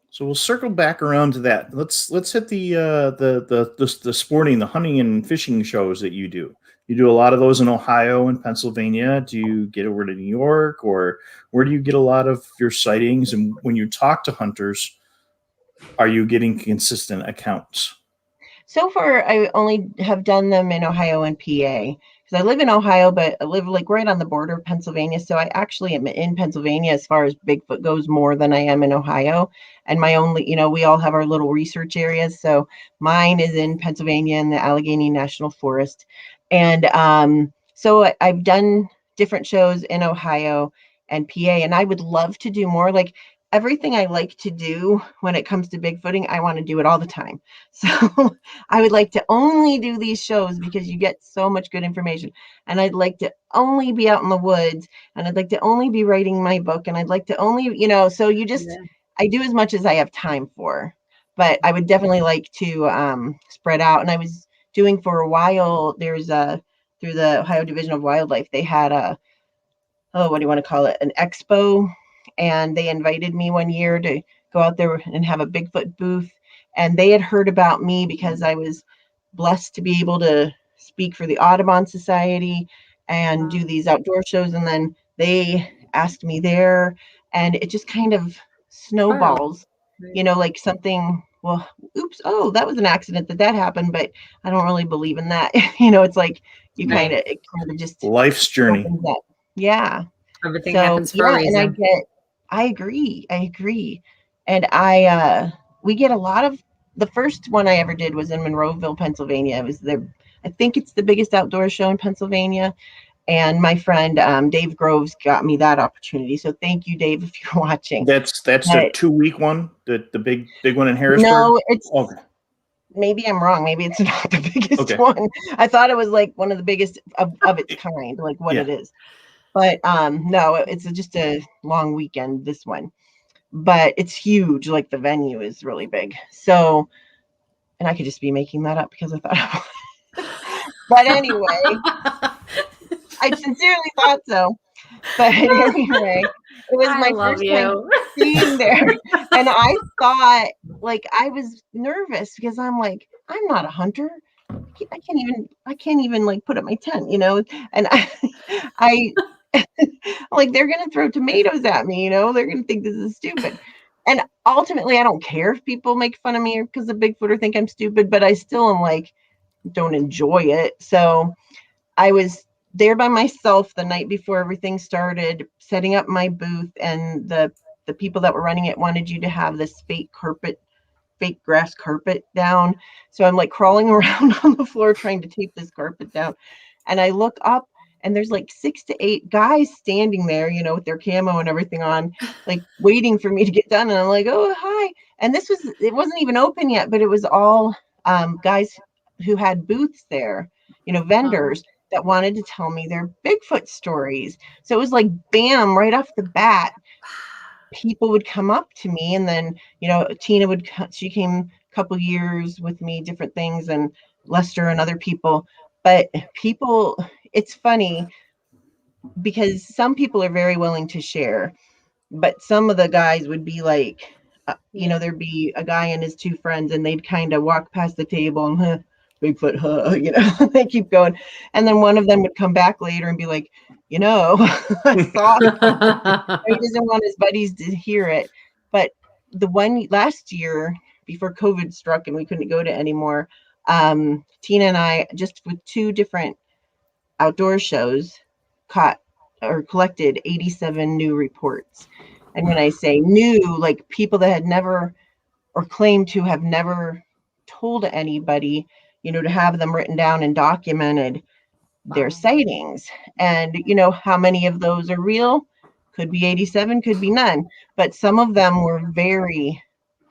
So we'll circle back around to that. Let's hit the sporting, the hunting and fishing shows that you do. You do a lot of those in Ohio and Pennsylvania. Do you get over to New York, or where do you get a lot of your sightings? And when you talk to hunters, are you getting consistent accounts? So far, I only have done them in Ohio and PA. I live in Ohio, but I live like right on the border of Pennsylvania. So I actually am in Pennsylvania as far as Bigfoot goes more than I am in Ohio. And my only, you know, we all have our little research areas. So mine is in Pennsylvania in the Allegheny National Forest. And so I've done different shows in Ohio and PA, and I would love to do more. Like everything I like to do when it comes to Bigfooting, I want to do it all the time. So I would like to only do these shows because you get so much good information. And I'd like to only be out in the woods, and I'd like to only be writing my book, and I'd like to only, so I do as much as I have time for. But I would definitely like to spread out. And I was doing for a while, through the Ohio Division of Wildlife, they had what do you want to call it? An expo. And they invited me one year to go out there and have a Bigfoot booth. And they had heard about me because I was blessed to be able to speak for the Audubon Society and do these outdoor shows. And then they asked me there, and it just kind of snowballs, like something, well, oops, oh, that was an accident that happened, but I don't really believe in that. It's like it kind of just life's journey. Yeah. Everything happens for a reason. And I agree. And we get a lot of, the first one I ever did was in Monroeville, Pennsylvania. It was I think it's the biggest outdoor show in Pennsylvania. And my friend, Dave Groves, got me that opportunity. So thank you, Dave, if you're watching. That's the 2-week one, the big one in Harrisburg? No, maybe I'm wrong. Maybe it's not the biggest one. I thought it was like one of the biggest of its kind, like what it is. But no, it's just a long weekend, this one. But it's huge. Like the venue is really big. So, and I could just be making that up because I thought but anyway, I sincerely thought so. But anyway, it was my first time being there. And I thought, like, I was nervous because I'm like, I'm not a hunter. I can't even like put up my tent, and I like, they're going to throw tomatoes at me, they're going to think this is stupid. And ultimately, I don't care if people make fun of me because of Bigfoot or think I'm stupid, but I still am like, don't enjoy it. So I was there by myself the night before everything started, setting up my booth, and the people that were running it wanted you to have this fake grass carpet down. So I'm like crawling around on the floor trying to tape this carpet down. And I look up, and there's like 6 to 8 guys standing there, with their camo and everything on, like waiting for me to get done. And I'm like, oh, hi. And it wasn't even open yet, but it was all guys who had booths there, vendors that wanted to tell me their Bigfoot stories. So it was like, bam, right off the bat, people would come up to me. And then, Tina she came a couple years with me, different things, and Lester and other people. But it's funny because some people are very willing to share, but some of the guys would be like, there'd be a guy and his 2 friends, and they'd kind of walk past the table and, Bigfoot, they keep going. And then one of them would come back later and be like, I saw it. He doesn't want his buddies to hear it. But the one last year before COVID struck and we couldn't go to anymore, Tina and I, just with 2 different outdoor shows, collected 87 new reports. And when I say new, like people that had never or claimed to have never told anybody, to have them written down and documented their sightings. And how many of those are real? Could be 87, could be none, but some of them were very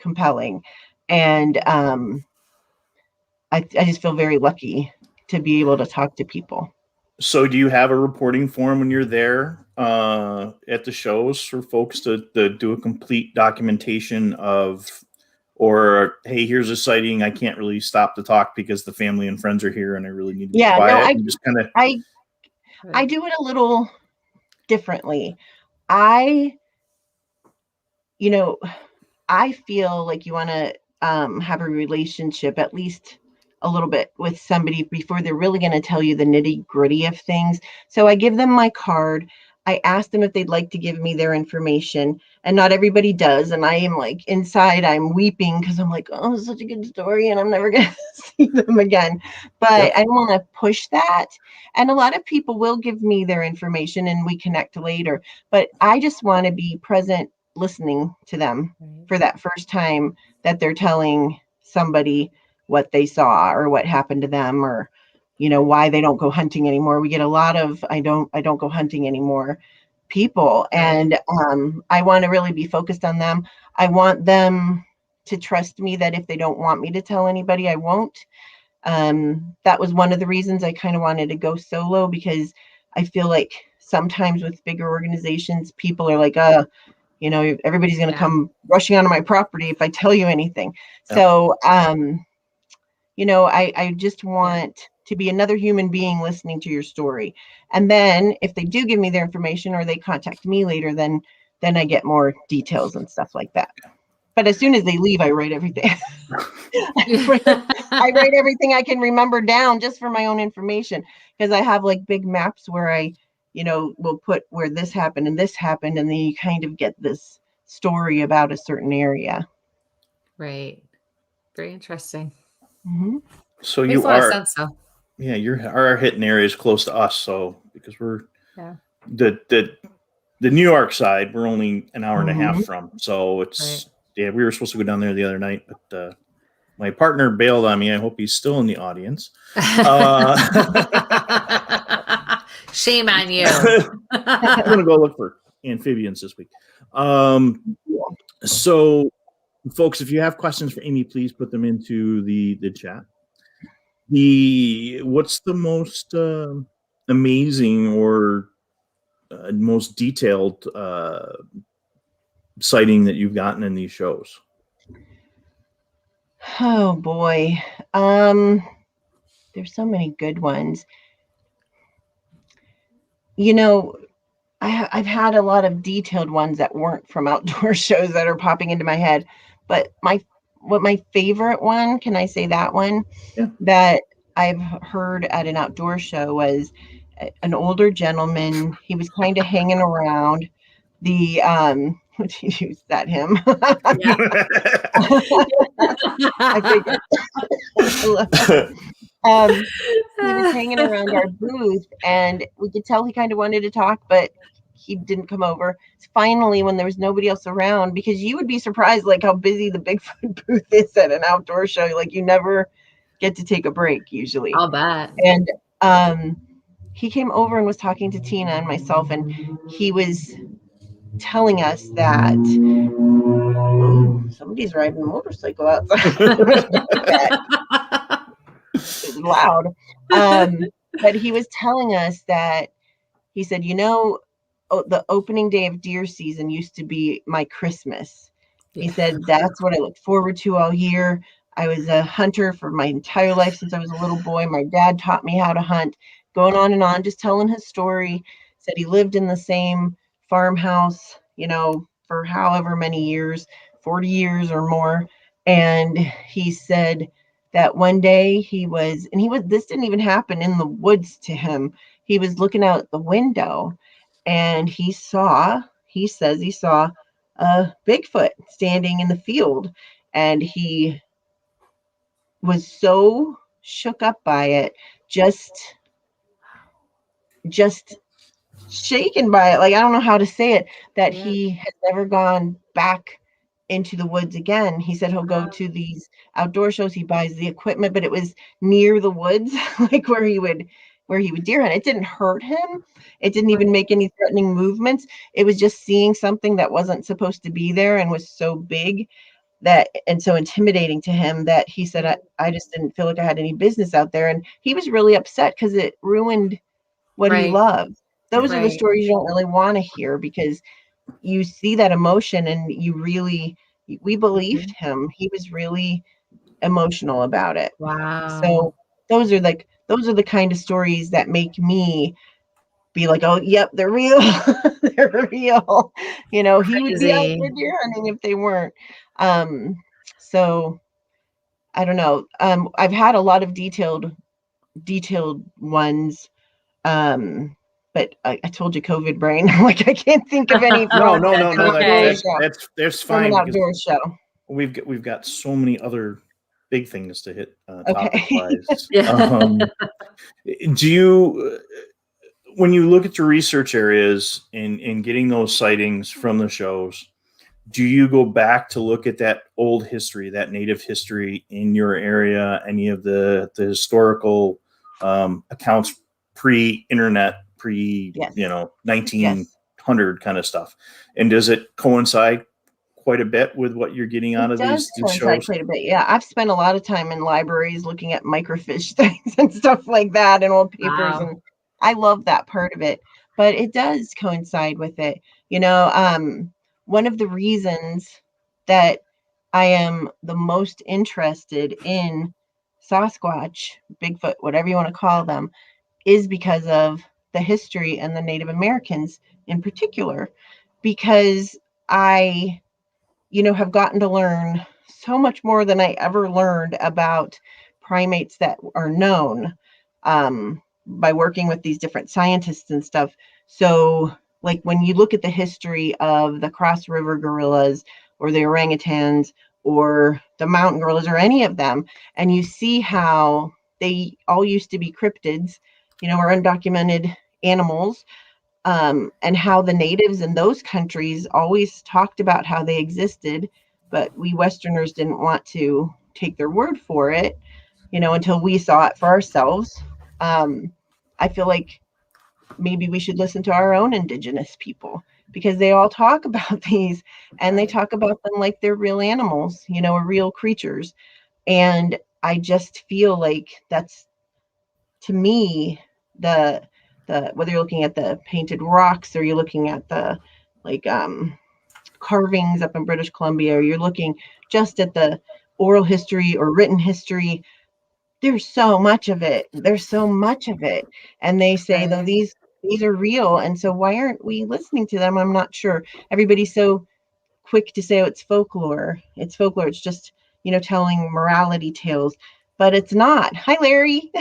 compelling. And I just feel very lucky to be able to talk to people. So do you have a reporting form when you're there at the shows for folks to do a complete documentation of, or, hey, here's a sighting, I can't really stop to talk because the family and friends are here and I really need to be quiet? I do it a little differently. I feel like you want to have a relationship, at least a little bit, with somebody before they're really going to tell you the nitty gritty of things. So I give them my card. I ask them if they'd like to give me their information, and not everybody does. And I am like, inside, I'm weeping because I'm like, oh, it's such a good story and I'm never going to see them again. But I don't want to push that. And a lot of people will give me their information and we connect later. But I just want to be present, listening to them for that first time that they're telling somebody what they saw or what happened to them, or why they don't go hunting anymore. We get a lot of I don't go hunting anymore. people. And I want to really be focused on them. I want them to trust me that if they don't want me to tell anybody, I won't. That was one of the reasons I kind of wanted to go solo, because I feel like sometimes with bigger organizations, people are like, everybody's going to come rushing onto my property if I tell you anything. Yep. So, I just want to be another human being listening to your story. And then if they do give me their information or they contact me later, then I get more details and stuff like that. But as soon as they leave, I write everything. I write everything I can remember down just for my own information, because I have like big maps where I, will put where this happened, and then you kind of get this story about a certain area. Right. Very interesting. Mm-hmm. So Makes you a lot of are, sense, though. Yeah, our hitting area is close to us. So because we're the New York side, we're only an hour and a half from. So it's we were supposed to go down there the other night, but my partner bailed on me. I hope he's still in the audience. Shame on you. I'm gonna go look for amphibians this week. So, folks, if you have questions for Amy, please put them into the chat. What's the most amazing or most detailed sighting that you've gotten in these shows? Oh boy, there's so many good ones. I've had a lot of detailed ones that weren't from outdoor shows that are popping into my head, but my favorite one, can I say that one? Yeah. That I've heard at an outdoor show was an older gentleman. He was kind of hanging around the is that him? I figured. He was hanging around our booth, and we could tell he kind of wanted to talk, but he didn't come over. Finally, when there was nobody else around, because you would be surprised like how busy the Bigfoot booth is at an outdoor show. Like you never get to take a break usually. I'll bet. And he came over and was talking to Tina and myself, and he was telling us that somebody's riding a motorcycle outside. It was loud. But he was telling us that he said, the opening day of deer season used to be my Christmas. He said, that's what I looked forward to all year. I was a hunter for my entire life since I was a little boy. My dad taught me how to hunt, going on, just telling his story. Said he lived in the same farmhouse, for however many years, 40 years or more. And he said that one day this didn't even happen in the woods to him. He was looking out the window and he says he saw a Bigfoot standing in the field, and he was so shook up by it, just shaken by it. Like, I don't know how to say it, that he has never gone back into the woods again. He said he'll go to these outdoor shows. He buys the equipment, but it was near the woods, like where he would deer hunt. It didn't hurt him. It didn't even make any threatening movements. It was just seeing something that wasn't supposed to be there and was so big and so intimidating to him that he said, I just didn't feel like I had any business out there. And he was really upset because it ruined what he loved. Those are the stories you don't really want to hear, because you see that emotion and we believed him. He was really emotional about it. Wow. So those are the kind of stories that make me be like, oh, yep, they're real. They're real. He would be out there deer hunting if they weren't. So I don't know. I've had a lot of detailed ones. But I told you, COVID brain. Like I can't think of any. No. Okay. That's fine. From an outdoor show. We've got so many other big things to hit Okay. topic-wise. Do you, when you look at your research areas and getting those sightings from the shows, do you go back to look at that old history, that native history in your area, any of the historical accounts pre-internet, 1900s 100 kind of stuff. And does it coincide quite a bit with what you're getting out of these shows? Quite a bit. Yeah, I've spent a lot of time in libraries looking at microfiche things and stuff like that, and old papers, Wow. and I love that part of it. But it does coincide with it. One of the reasons that I am the most interested in Sasquatch, Bigfoot, whatever you want to call them, is because of the history and the Native Americans in particular, because I have gotten to learn so much more than I ever learned about primates that are known by working with these different scientists and stuff. So, like when you look at the history of the Cross River gorillas or the orangutans or the mountain gorillas or any of them, and you see how they all used to be cryptids, or undocumented animals, and how the natives in those countries always talked about how they existed, but we Westerners didn't want to take their word for it, until we saw it for ourselves. I feel like maybe we should listen to our own indigenous people, because they all talk about these, and they talk about them like they're real animals, or real creatures. And I just feel like that's, to me, the whether you're looking at the painted rocks or you're looking at the carvings up in British Columbia, or you're looking just at the oral history or written history, there's so much of it. And they say, though, these are real. And so why aren't we listening to them? I'm not sure. Everybody's so quick to say, oh, it's folklore. It's just, telling morality tales. But it's not. Hi, Larry.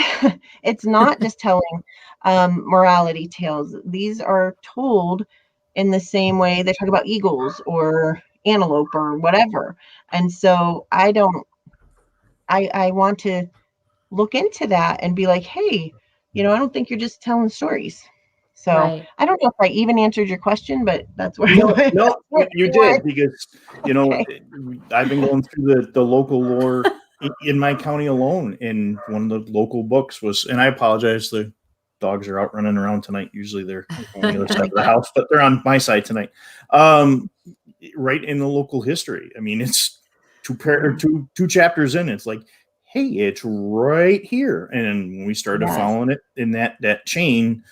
It's not just telling morality tales. These are told in the same way they talk about eagles or antelope or whatever. And so I want to look into that and be like, hey, I don't think you're just telling stories. So I don't know if I even answered your question, but that's where no, you did, because okay. I've been going through the local lore in my county alone, and one of the local books was, and I apologize, the dogs are out running around tonight. Usually they're on the other side of the house, but they're on my side tonight. Right in the local history. I mean, it's two chapters in. It's like, hey, it's right here. And when we started following it in that chain,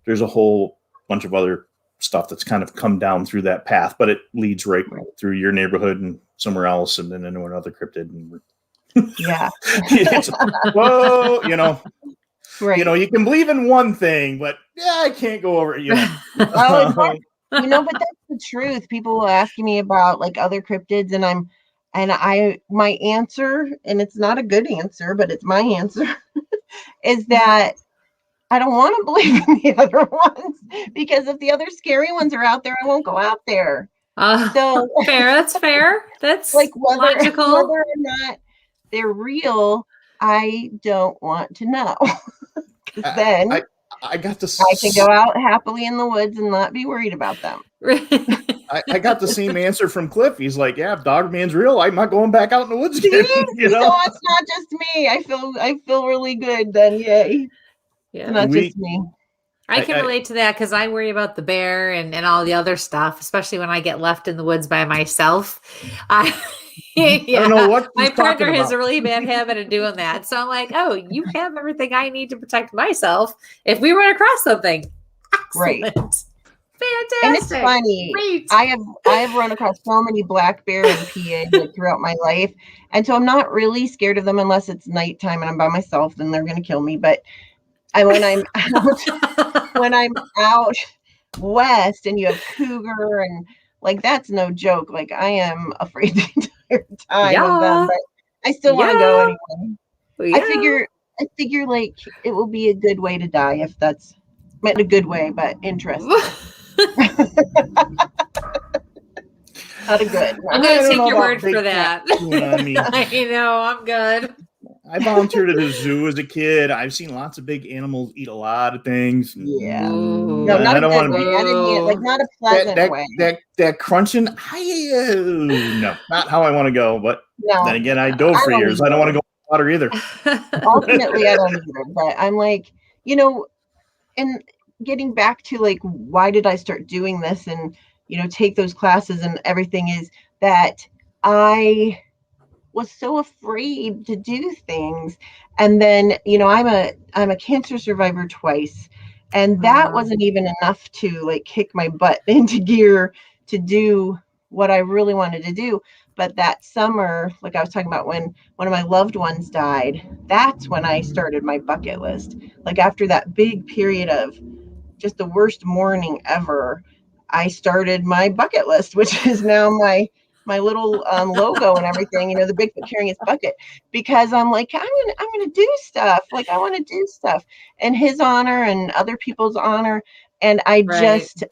there's a whole bunch of other stuff that's kind of come down through that path, but it leads right through your neighborhood and somewhere else, and then into another cryptid. And whoa, right. You can believe in one thing, but I can't go over it. But that's the truth. People will ask me about other cryptids, and my answer, and it's not a good answer, but it's my answer, is that I don't want to believe in the other ones, because if the other scary ones are out there, I won't go out there. So fair. That's fair. That's logical. Whether or not they're real, I don't want to know. Then I got this. I can go out happily in the woods and not be worried about them. I got the same answer from Cliff. He's like, yeah, if Dog Man's real, I'm not going back out in the woods again. So it's not just me. I feel really good then. Yay. Yeah. It's not just me. I can relate to that, because I worry about the bear and all the other stuff, especially when I get left in the woods by myself. I don't know what my partner has a really bad habit of doing that. So I'm like, oh, you have everything I need to protect myself if we run across something. Excellent. Right. Fantastic. And it's funny. Great. I have run across so many black bear in PA throughout my life. And so I'm not really scared of them unless it's nighttime and I'm by myself, then they're going to kill me. But when I'm out west and you have cougar and that's no joke. I am afraid the entire time of them, but I still want to go anyway. I figure it will be a good way to die, if that's meant in a good way, but interesting. Not a good. I'm going to take your word for that. I'm good. I volunteered at a zoo as a kid. I've seen lots of big animals eat a lot of things. Yeah. No, not a good way. I didn't mean not a pleasant way. That crunching. No, not how I want to go. But then again, I dove for years. I don't want to go in the water either. Ultimately, I don't either. But I'm and getting back to like, why did I start doing this and, take those classes and everything, is that I was so afraid to do things. And then, I'm a cancer survivor twice. And that wasn't even enough to like kick my butt into gear to do what I really wanted to do. But that summer, like I was talking about, when one of my loved ones died, that's when I started my bucket list. Like after that big period of just the worst mourning ever, I started my bucket list, which is now my little logo and everything, the Bigfoot carrying his bucket, because I'm like, I'm gonna do stuff. Like I want to do stuff in his honor and other people's honor. And I just,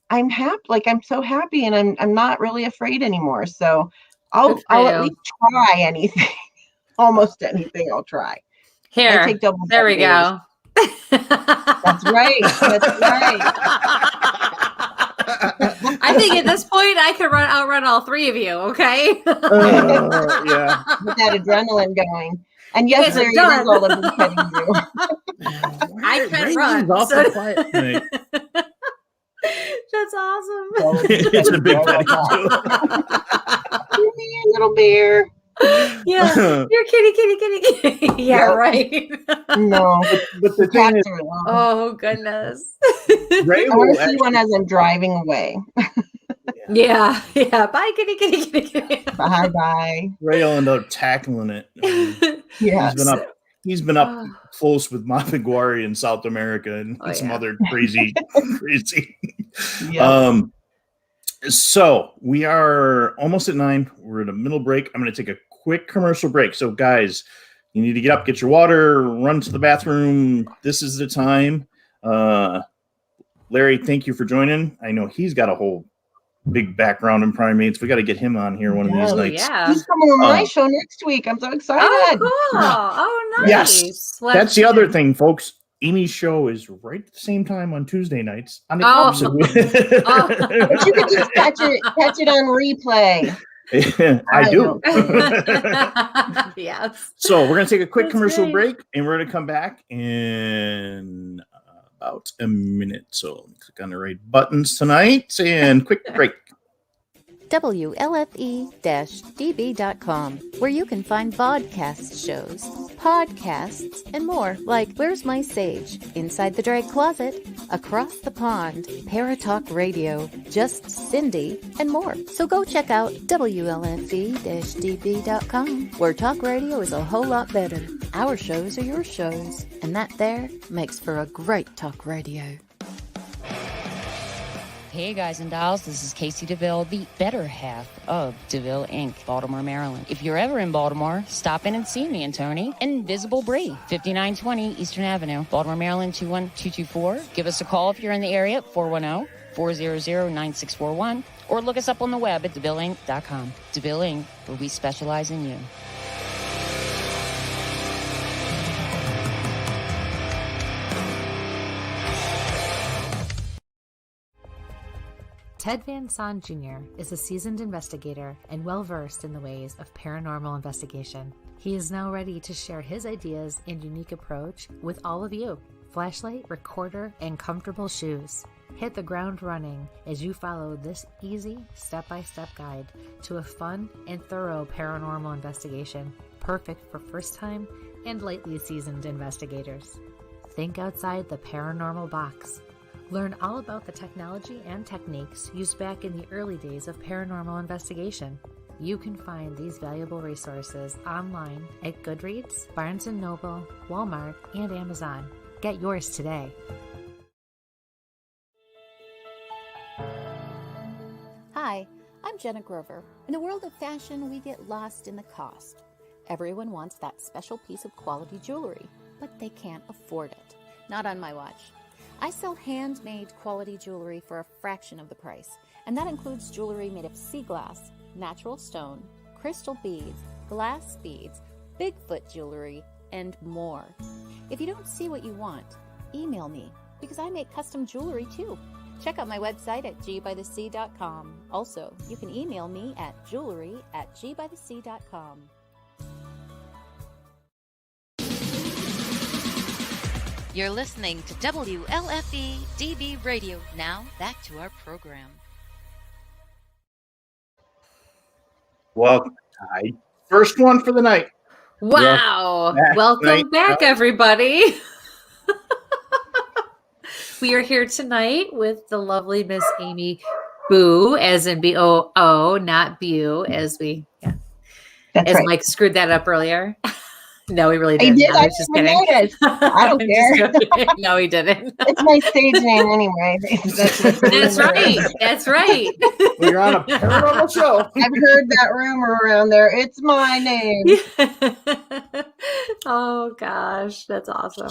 I'm happy. Like I'm so happy, and I'm not really afraid anymore. So I'll at least try anything, almost anything. I'll try. Here, I take double. There we go. That's right. That's right. I think at this point I could outrun all three of you. Okay. Yeah. With that adrenaline going. And yes, Larry, it is all of petting you. I can run. Awful quiet tonight. That's awesome. It's a big petting too. Little bear. Yeah, you're kitty. Yeah, right. No, but the thing is, oh goodness. Ray I want to see one as I'm driving away. Yeah. Bye, kitty. Bye. Ray will end up tackling it. Yeah, he's been up close with Mapiguari in South America and some other crazy. Yeah. So we are almost at 9. We're at a middle break. I'm going to take a quick commercial break. So guys, you need to get up, get your water, run to the bathroom. This is the time. Larry, thank you for joining. I know he's got a whole big background in primates. We got to get him on here one of these nights. Yeah. He's coming on my show next week. I'm so excited. Oh, cool. Oh, nice. Yes. That's the other thing, folks. Amy's show is right at the same time on Tuesday nights. On the opposite. But you can just catch it on replay. I do. Yes. So we're going to take a quick commercial break, and we're going to come back in about a minute. So click on the right buttons tonight and quick break. WLFE-DB.com, where you can find vodcast shows, podcasts, and more like Where's My Sage, Inside the Drag Closet, Across the Pond, Paratalk Radio, Just Cindy, and more. So go check out WLFE-DB.com, where talk radio is a whole lot better. Our shows are your shows, and that there makes for a great talk radio. Hey guys and dolls, this is Casey DeVille, the better half of DeVille Inc., Baltimore, Maryland. If you're ever in Baltimore, stop in and see me and Tony. Invisible Bree, 5920 Eastern Avenue, Baltimore, Maryland, 21224. Give us a call if you're in the area, 410-400-9641, or look us up on the web at DeVilleInc.com. DeVille Inc., where we specialize in you. Ted Van Son Jr. is a seasoned investigator and well-versed in the ways of paranormal investigation. He is now ready to share his ideas and unique approach with all of you. Flashlight, recorder, and comfortable shoes. Hit the ground running as you follow this easy step-by-step guide to a fun and thorough paranormal investigation, perfect for first-time and lightly seasoned investigators. Think outside the paranormal box. Learn all about the technology and techniques used back in the early days of paranormal investigation. You can find these valuable resources online at Goodreads, Barnes & Noble, Walmart, and Amazon. Get yours today. Hi, I'm Jenna Grover. In the world of fashion, we get lost in the cost. Everyone wants that special piece of quality jewelry, but they can't afford it. Not on my watch. I sell handmade quality jewelry for a fraction of the price, and that includes jewelry made of sea glass, natural stone, crystal beads, glass beads, Bigfoot jewelry, and more. If you don't see what you want, email me, because I make custom jewelry too. Check out my website at gbythesea.com. Also, you can email me at jewelry@gbythesea.com. You're listening to WLFE DB Radio. Now, back to our program. Welcome. First one for the night. Wow. Welcome back, everybody. We are here tonight with the lovely Miss Amy Boo, as in B-O-O, not Bu, as we, That's as right. Mike screwed that up earlier. No, he really I didn't. did. I was just didn't even kidding. notice. I don't care. No, he didn't. It's my stage name anyway. That's right. That's right. Well, you're on a paranormal show. I've heard that rumor around there. It's my name. Oh gosh, that's awesome.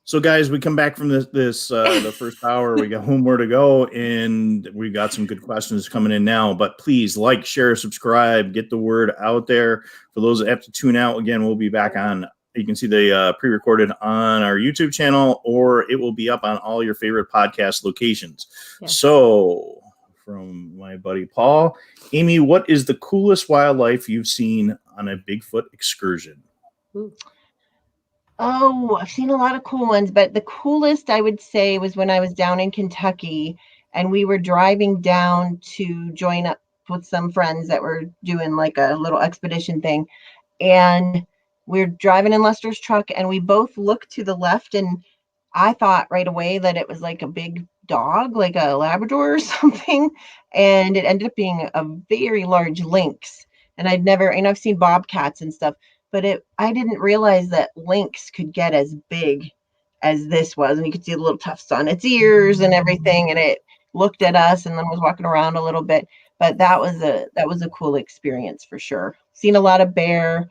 So guys, we come back from this the first hour. We got one more to go, and we got some good questions coming in now. But please like, share, subscribe, get the word out there. For those that have to tune out, again, we'll be back on. You can see the pre-recorded on our YouTube channel, or it will be up on all your favorite podcast locations. Yeah. So, from my buddy Paul, Amy, what is the coolest wildlife you've seen on a Bigfoot excursion? Ooh. Oh, I've seen a lot of cool ones, but the coolest I would say was when I was down in Kentucky and we were driving down to join up with some friends that were doing like a little expedition thing. And we're driving in Lester's truck and we both looked to the left, and I thought right away that it was like a big dog, like a Labrador or something. And it ended up being a very large lynx. And I've seen bobcats and stuff, but I didn't realize that lynx could get as big as this was. And you could see the little tufts on its ears and everything. And it looked at us and then was walking around a little bit. But that was a cool experience for sure. Seen a lot of bear,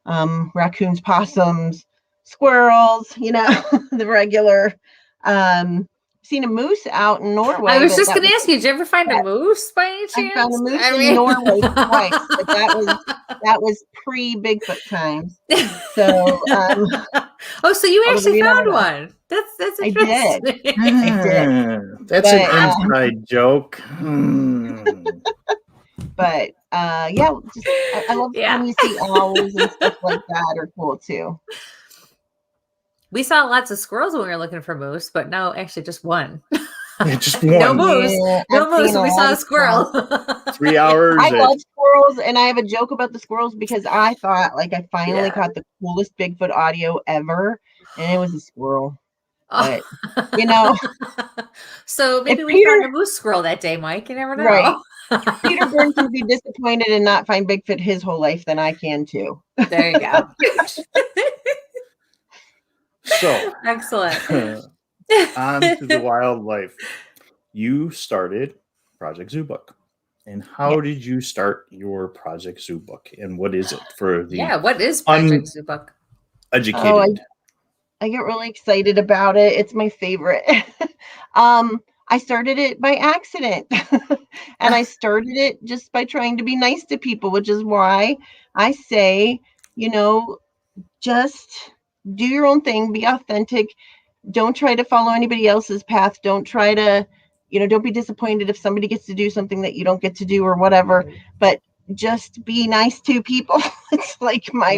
raccoons, possums, squirrels, the regular. Seen a moose out in Norway. I was just going to ask you, did you ever find a moose by any chance? I found a moose in Norway twice, but that was pre-Bigfoot times. So, so you actually found one. That's interesting. I did. That's an inside joke. But I love when you see owls and stuff like that are cool too. We saw lots of squirrels when we were looking for moose, but no, actually just one. Just one. No moose. Yeah, no moose, and we saw a squirrel. 3 hours. I love squirrels, and I have a joke about the squirrels because I thought I finally caught the coolest Bigfoot audio ever, and it was a squirrel. But, So maybe we found a moose squirrel that day, Mike. You never know. Right. Peter Byrne can be disappointed and not find Bigfoot his whole life, then I can too. There you go. So excellent. On to the wildlife. You started Project Zoobook. And how did you start your Project Zoobook? And what is it for the what is Project Zoobook? Educated. I get really excited about it. It's my favorite. I started it by accident. And I started it just by trying to be nice to people, which is why I say, just do your own thing, be authentic. Don't try to follow anybody else's path. Don't try to, don't be disappointed if somebody gets to do something that you don't get to do or whatever, but just be nice to people. It's like my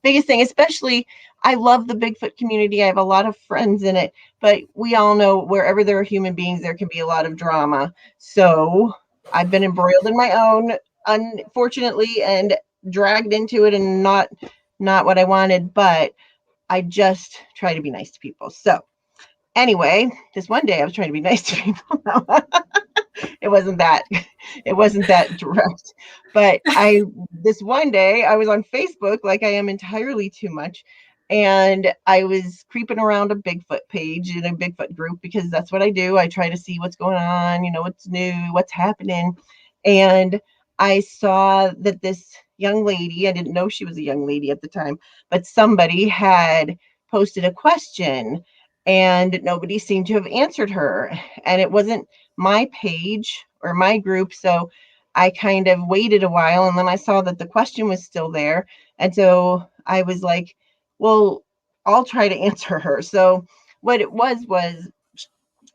biggest thing, especially I love the Bigfoot community. I have a lot of friends in it, but we all know wherever there are human beings, there can be a lot of drama. So I've been embroiled in my own, unfortunately, and dragged into it and not what I wanted, but I just try to be nice to people. So anyway, this one day I was trying to be nice to people. It wasn't that direct, but this one day I was on Facebook, like I am entirely too much. And I was creeping around a Bigfoot page in a Bigfoot group because that's what I do. I try to see what's going on, what's new, what's happening. And I saw that this young lady, I didn't know she was a young lady at the time, but somebody had posted a question and nobody seemed to have answered her. And it wasn't my page or my group. So I kind of waited a while, and then I saw that the question was still there. And so I was like, well, I'll try to answer her. So what it was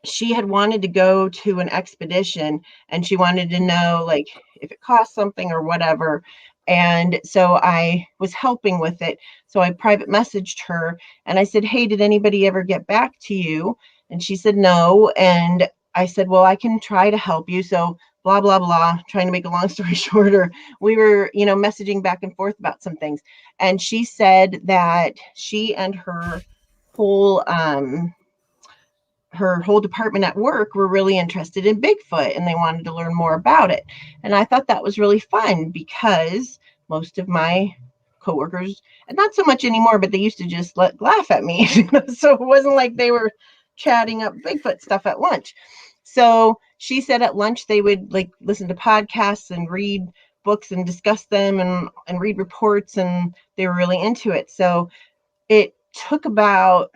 she had wanted to go to an expedition and she wanted to know if it cost something or whatever. And so I was helping with it. So I private messaged her and I said, hey, did anybody ever get back to you? And she said, no. And I said, well, I can try to help you. So blah, blah, blah, trying to make a long story shorter. We were, messaging back and forth about some things. And she said that she and whole, her whole department at work were really interested in Bigfoot and they wanted to learn more about it. And I thought that was really fun because most of my coworkers, and not so much anymore, but they used to just laugh at me. So it wasn't like they were chatting up Bigfoot stuff at lunch. So she said at lunch they would like listen to podcasts and read books and discuss them and read reports, and they were really into it. So it took about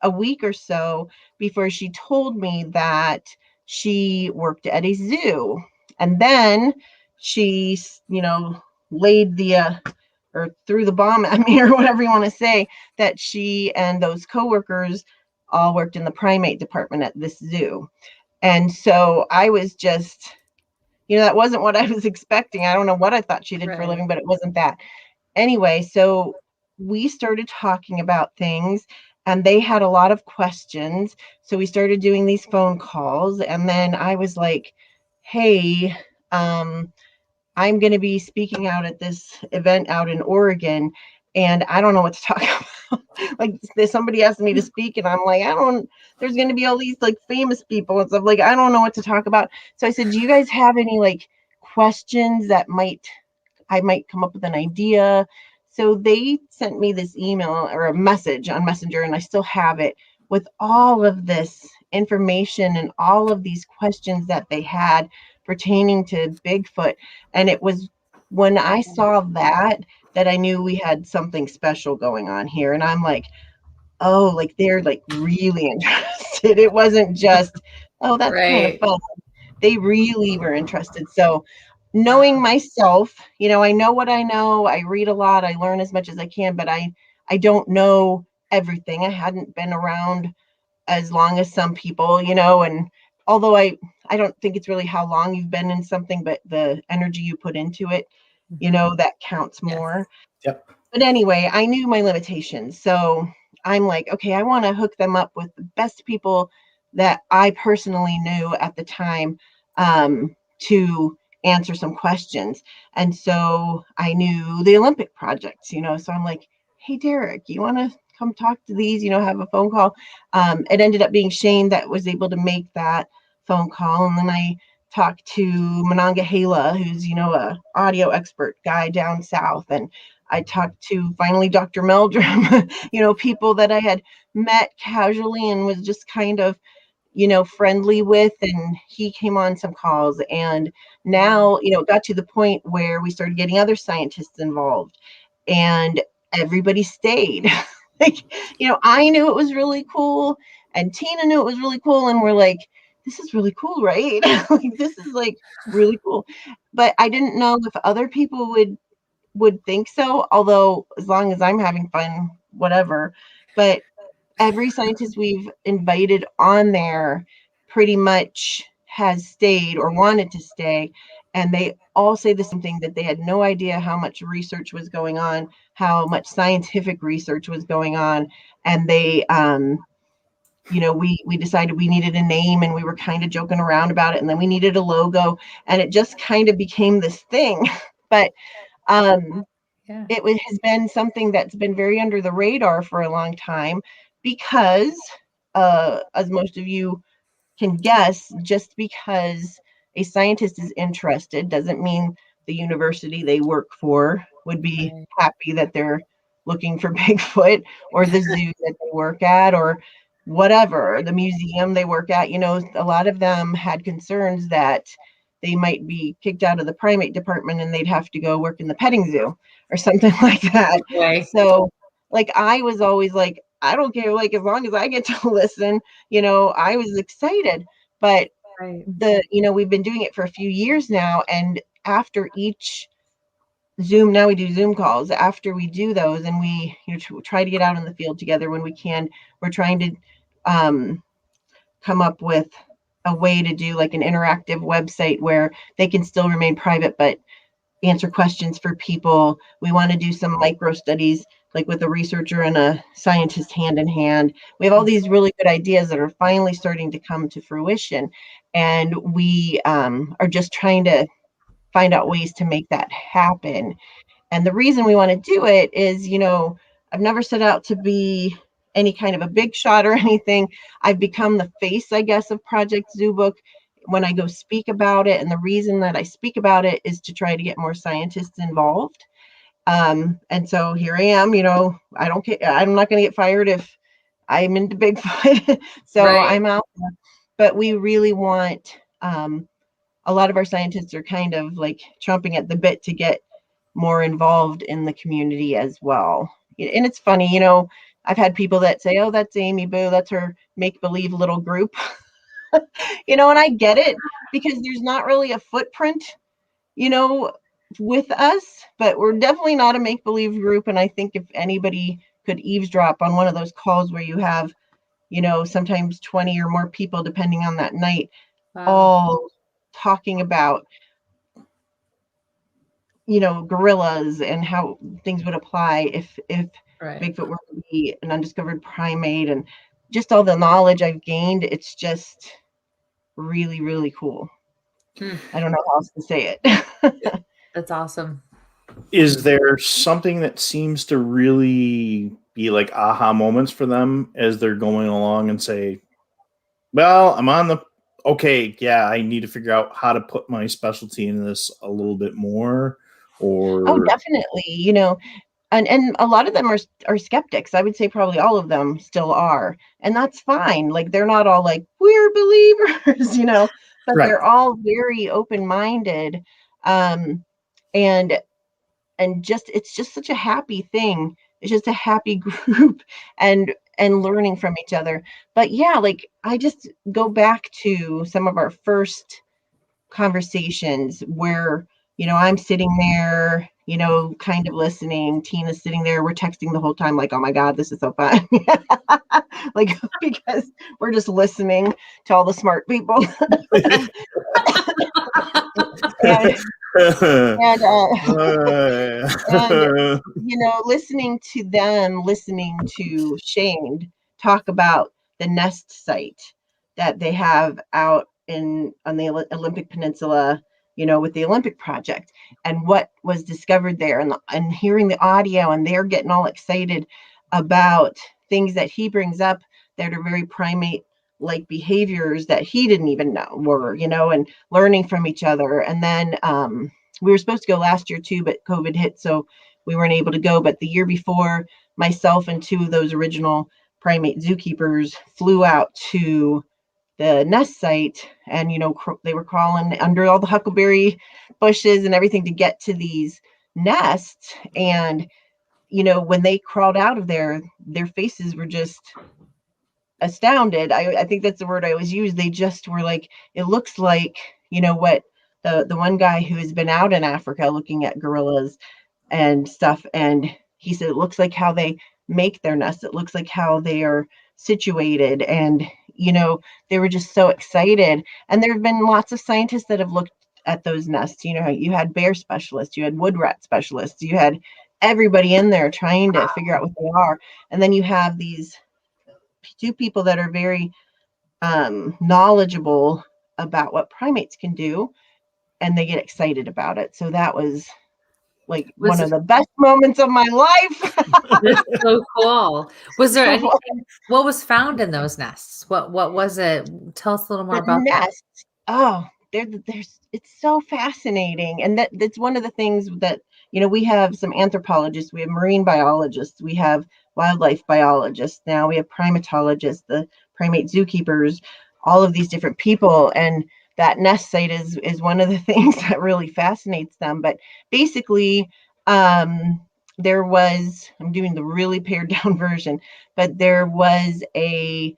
a week or so before she told me that she worked at a zoo. And then she, laid or threw the bomb at me or whatever you want to say, that she and those coworkers all worked in the primate department at this zoo. And so I was just, that wasn't what I was expecting. I don't know what I thought she did for a living, but it wasn't that. Anyway, so we started talking about things and they had a lot of questions. So we started doing these phone calls. And then I was like, hey, I'm going to be speaking out at this event out in Oregon, and I don't know what to talk about. Like somebody asked me to speak and I'm like, there's going to be all these like famous people and stuff. Like, I don't know what to talk about. So I said, do you guys have any like questions that I might come up with an idea? So they sent me this email or a message on Messenger, and I still have it with all of this information and all of these questions that they had pertaining to Bigfoot. And it was when I saw that I knew we had something special going on here. And I'm like, oh, like they're like really interested. It wasn't just, oh, that's kind of fun. They really were interested. So knowing myself, I know what I know. I read a lot. I learn as much as I can, but I don't know everything. I hadn't been around as long as some people, and although I don't think it's really how long you've been in something, but the energy you put into it, that counts more. Yep. But anyway, I knew my limitations. So I'm like, okay, I want to hook them up with the best people that I personally knew at the time, to answer some questions. And so I knew the Olympic projects, so I'm like, hey, Derek, you want to come talk to these, have a phone call. It ended up being Shane that was able to make that phone call. And then I talked to Monongahela, who's, a audio expert guy down south. And I talked to finally Dr. Meldrum, people that I had met casually and was just kind of, friendly with, and he came on some calls. And now, it got to the point where we started getting other scientists involved and everybody stayed. Like, I knew it was really cool and Tina knew it was really cool. And we're like, this is really cool, right? Like, this is like really cool. But I didn't know if other people would think so, although as long as I'm having fun, whatever. But every scientist we've invited on there pretty much has stayed or wanted to stay. And they all say the same thing, that they had no idea how much research was going on, how much scientific research was going on. And they, we decided we needed a name, and we were kind of joking around about it. And then we needed a logo, and it just kind of became this thing. But it has been something that's been very under the radar for a long time because, as most of you can guess, just because a scientist is interested doesn't mean the university they work for would be happy that they're looking for Bigfoot, or the zoo that they work at, or whatever, the museum they work at. A lot of them had concerns that they might be kicked out of the primate department and they'd have to go work in the petting zoo or something like that. Right. So like, I was always like, I don't care, like, as long as I get to listen, I was excited. But we've been doing it for a few years now, and after each Zoom, now we do Zoom calls. After we do those, and we try to get out in the field together when we can, we're trying to come up with a way to do like an interactive website where they can still remain private, but answer questions for people. We want to do some micro studies, like with a researcher and a scientist hand in hand. We have all these really good ideas that are finally starting to come to fruition. And we are just trying to find out ways to make that happen. And the reason we want to do it is, I've never set out to be any kind of a big shot or anything. I've become the face, I guess, of Project Zoobook when I go speak about it. And the reason that I speak about it is to try to get more scientists involved. And so here I am, I don't care. I'm not going to get fired if I'm into Bigfoot. So right. I'm out there. But we really want, a lot of our scientists are kind of like chomping at the bit to get more involved in the community as well. And it's funny, I've had people that say, oh, that's Amy Boo, that's her make-believe little group. And I get it, because there's not really a footprint, with us, but we're definitely not a make-believe group. And I think if anybody could eavesdrop on one of those calls where you have, sometimes 20 or more people, depending on that night, all talking about, gorillas and how things would apply if right. Bigfoot were to be an undiscovered primate, and just all the knowledge I've gained. It's just really, really cool. I don't know how else to say it. That's awesome. Is there something that seems to really be like aha moments for them as they're going along and say, well, I'm on the, okay, yeah, I need to figure out how to put my specialty into this a little bit more? Or oh, definitely, and a lot of them are skeptics. I would say probably all of them still are, and that's fine. Like, they're not all like, we're believers, but right. They're all very open-minded, and just, it's just such a happy thing. It's just a happy group, and learning from each other. But yeah, like, I just go back to some of our first conversations where, I'm sitting there, kind of listening. Tina's sitting there. We're texting the whole time, like, oh my God, this is so fun. Like, because we're just listening to all the smart people. and listening to them, listening to Shane talk about the nest site that they have out on the Olympic Peninsula, with the Olympic project, and what was discovered there, and hearing the audio, and they're getting all excited about things that he brings up that are very primate-like behaviors that he didn't even know were, and learning from each other. And then we were supposed to go last year too, but COVID hit, so we weren't able to go. But the year before, myself and two of those original primate zookeepers flew out to the nest site, and they were crawling under all the huckleberry bushes and everything to get to these nests. And when they crawled out of there, their faces were just astounded. I think that's the word I always use. They just were like, it looks like, what the one guy who has been out in Africa looking at gorillas and stuff, and he said it looks like how they make their nests. It looks like how they are situated. And they were just so excited. And there have been lots of scientists that have looked at those nests. You had bear specialists, you had wood rat specialists, you had everybody in there trying to figure out what they are. And then you have these two people that are very knowledgeable about what primates can do, and they get excited about it. So that was like one of the best moments of my life. That's so cool. Was there anything, what was found in those nests? What was it? Tell us a little more about nests. Oh, it's so fascinating. And that's one of the things that, we have some anthropologists, we have marine biologists, we have wildlife biologists. Now we have primatologists, the primate zookeepers, all of these different people. And that nest site is one of the things that really fascinates them. But basically, there was, I'm doing the really pared down version, but there was a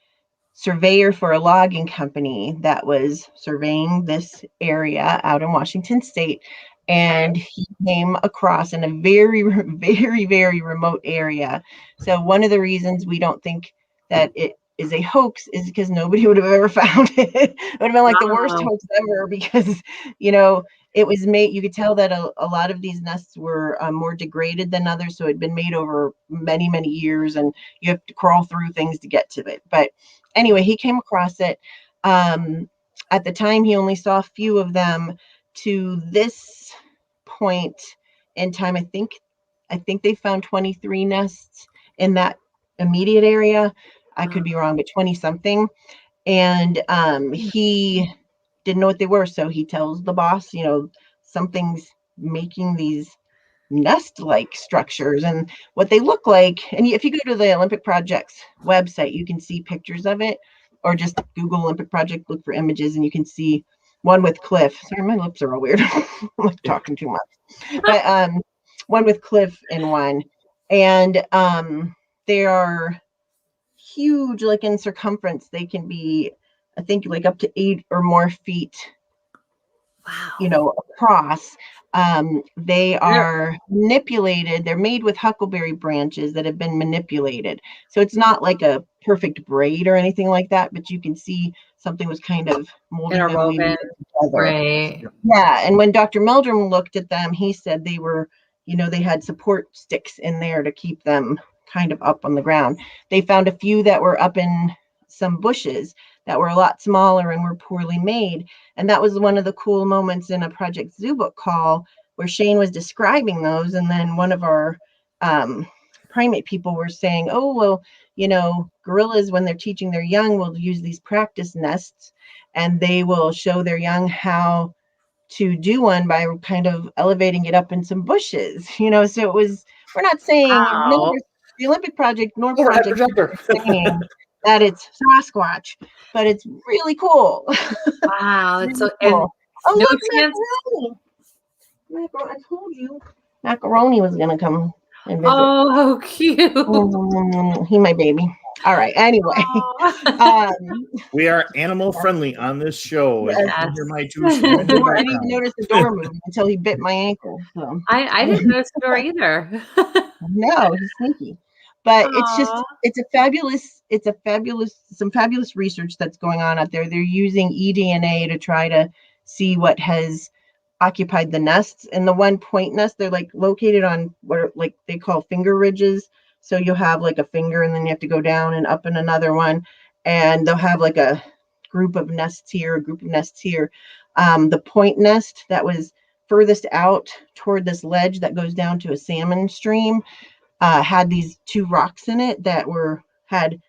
surveyor for a logging company that was surveying this area out in Washington State. And he came across in a very, very, very remote area. So one of the reasons we don't think that it is a hoax is because nobody would have ever found it. It would have been like the worst hoax ever because, it was made, you could tell that a lot of these nests were more degraded than others. So it had been made over many, many years, and you have to crawl through things to get to it. But anyway, he came across it. At the time, he only saw a few of them. To this point in time, I think they found 23 nests in that immediate area. I could be wrong, but 20 something. And he didn't know what they were. So he tells the boss, something's making these nest-like structures and what they look like. And if you go to the Olympic Project's website, you can see pictures of it, or just Google Olympic Project, look for images, and you can see one with Cliff. Sorry, my lips are all weird. I'm like talking too much. But one with Cliff in one. And they are huge, like in circumference. They can be, I think, like up to 8 or more feet, across. They are manipulated. They're made with huckleberry branches that have been manipulated. So it's not like a perfect braid or anything like that, but you can see something was kind of molding them together. Right. Yeah. And when Dr. Meldrum looked at them, he said they were, they had support sticks in there to keep them kind of up on the ground. They found a few that were up in some bushes that were a lot smaller and were poorly made. And that was one of the cool moments in a Project Zoobook call where Shane was describing those. And then one of our primate people were saying, oh, well, gorillas, when they're teaching their young, will use these practice nests, and they will show their young how to do one by kind of elevating it up in some bushes, so it was, we're not saying the Olympic Project nor Project saying that it's Sasquatch, but it's really cool. Wow. Really so cool. Oh, no look, chance. Macaroni. I told you Macaroni was going to come and visit. Oh, how cute. He my baby. All right. Anyway. We are animal friendly on this show. Yes. You can hear my two I didn't even notice the door moved until he bit my ankle. So. I didn't notice the door either. No, he's sneaky. But it's some fabulous research that's going on out there. They're using eDNA to try to see what has occupied the nests. And the one point nest, they're like located on what are, like they call finger ridges. So you'll have like a finger and then you have to go down and up in another one. And they'll have like a group of nests here, a group of nests here. The point nest that was furthest out toward this ledge that goes down to a salmon stream had these 2 rocks in it that had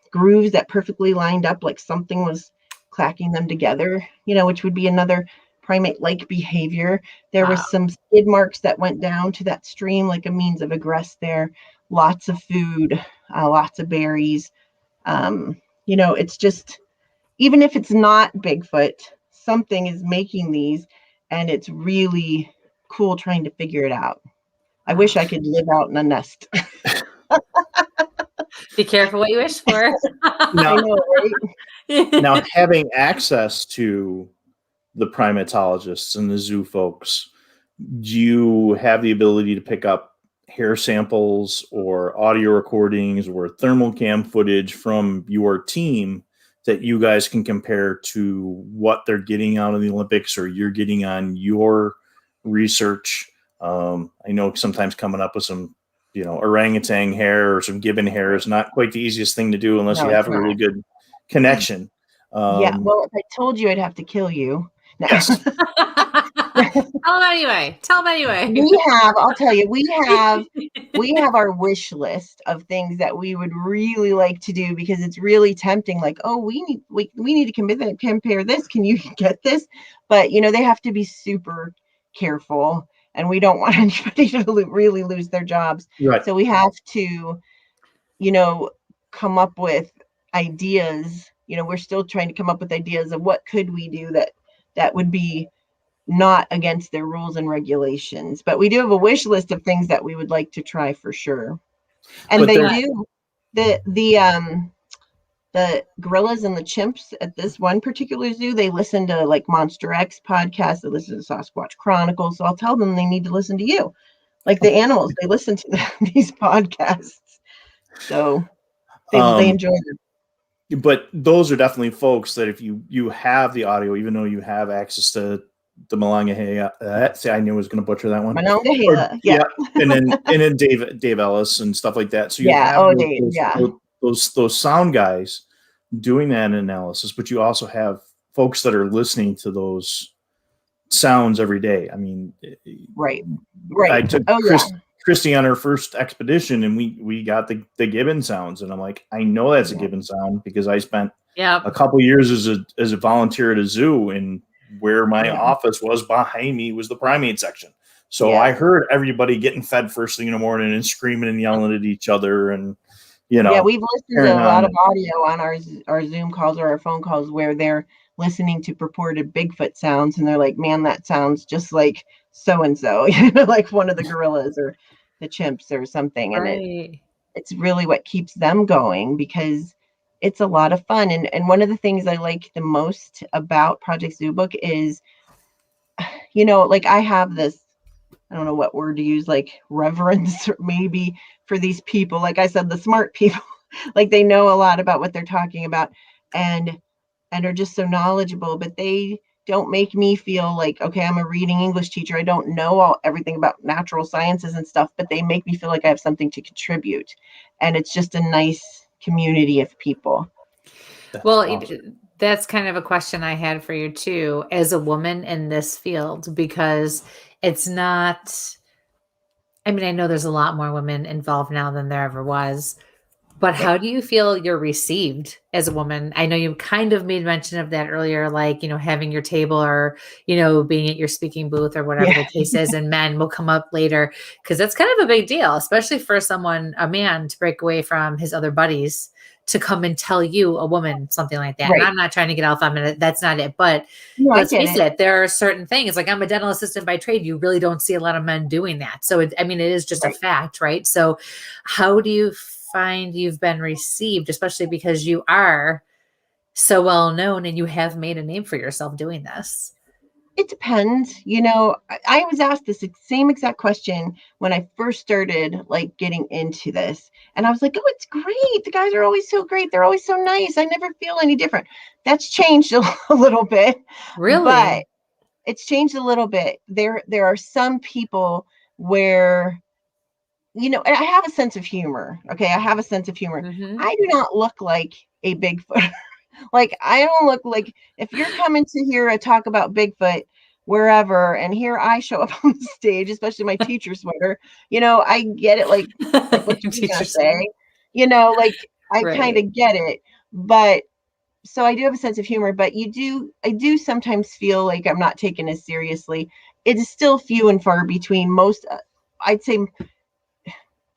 grooves that perfectly lined up, like something was clacking them together, which would be another primate-like behavior. There were some skid marks that went down to that stream, like a means of egress there. Lots of food, lots of berries. It's just, even if it's not Bigfoot, something is making these, and it's really cool trying to figure it out. I wish I could live out in a nest. Be careful what you wish for. Now, I know, right? Now, having access to the primatologists and the zoo folks, do you have the ability to pick up hair samples or audio recordings or thermal cam footage from your team that you guys can compare to what they're getting out of the Olympics or you're getting on your research? I know sometimes coming up with some, orangutan hair or some gibbon hair is not quite the easiest thing to do unless you have a really good connection. Yeah, well, if I told you, I'd have to kill you. No. Yes. Tell them anyway. I'll tell you, we have our wish list of things that we would really like to do because it's really tempting. Like, oh, we need to compare this. Can you get this? But, they have to be super careful. And we don't want anybody to really lose their jobs. Right. So we have to, come up with ideas. We're still trying to come up with ideas of what could we do that would be not against their rules and regulations. But we do have a wish list of things that we would like to try for sure. And the gorillas and the chimps at this one particular zoo, they listen to like Monster X podcasts, they listen to Sasquatch Chronicles. So I'll tell them they need to listen to you. Like the animals, they listen to these podcasts. So They enjoy them. But those are definitely folks that if you have the audio, even though you have access to the Monongahela, I knew I was going to butcher that one. Monongahela, yeah. And then Dave Ellis and stuff like that. So you yeah. have Dave, yeah. those sound guys doing that analysis, but you also have folks that are listening to those sounds every day. I mean, right. I took Kristie on her first expedition, and we got the gibbon sounds, and I'm like, I know that's a gibbon sound because I spent a couple years as a volunteer at a zoo, and where my office was behind me was the primate section. So I heard everybody getting fed first thing in the morning and screaming and yelling at each other, and we've listened to a lot of audio on our Zoom calls or our phone calls where they're listening to purported Bigfoot sounds, and they're like, man, that sounds just like so-and-so, like one of the gorillas or the chimps or something. And it's really what keeps them going because it's a lot of fun. And one of the things I like the most about Project Zoobook is, like I have this, I don't know what word to use, like reverence maybe for these people. Like I said, the smart people, like they know a lot about what they're talking about and are just so knowledgeable, but they don't make me feel like, okay, I'm a reading English teacher. I don't know everything about natural sciences and stuff, but they make me feel like I have something to contribute. And it's just a nice community of people. That's kind of a question I had for you too, as a woman in this field, because it's not, I mean, I know there's a lot more women involved now than there ever was, but how do you feel you're received as a woman? I know you kind of made mention of that earlier, like, having your table or, being at your speaking booth or whatever the case is, and men will come up later because that's kind of a big deal, especially for a man to break away from his other buddies to come and tell you, a woman, something like that. Right. And I'm not trying to get all feminine. That's not it. But let's face it, there are certain things. Like I'm a dental assistant by trade. You really don't see a lot of men doing that. So, it is just a fact, right? So how do you find you've been received, especially because you are so well known and you have made a name for yourself doing this? It depends. I was asked this same exact question when I first started like getting into this. And I was like, oh, it's great. The guys are always so great. They're always so nice. I never feel any different. That's changed a little bit. Really? But it's changed a little bit. There are some people where, I have a sense of humor. Okay. I have a sense of humor. Mm-hmm. I do not look like a Bigfoot. Like, I don't look like, if you're coming to hear a talk about Bigfoot wherever, and here I show up on the stage, especially my teacher sweater, I get it. Like what you gonna say, like I kind of get it. But so I do have a sense of humor, but I do sometimes feel like I'm not taken as seriously. It is still few and far between. Most, I'd say,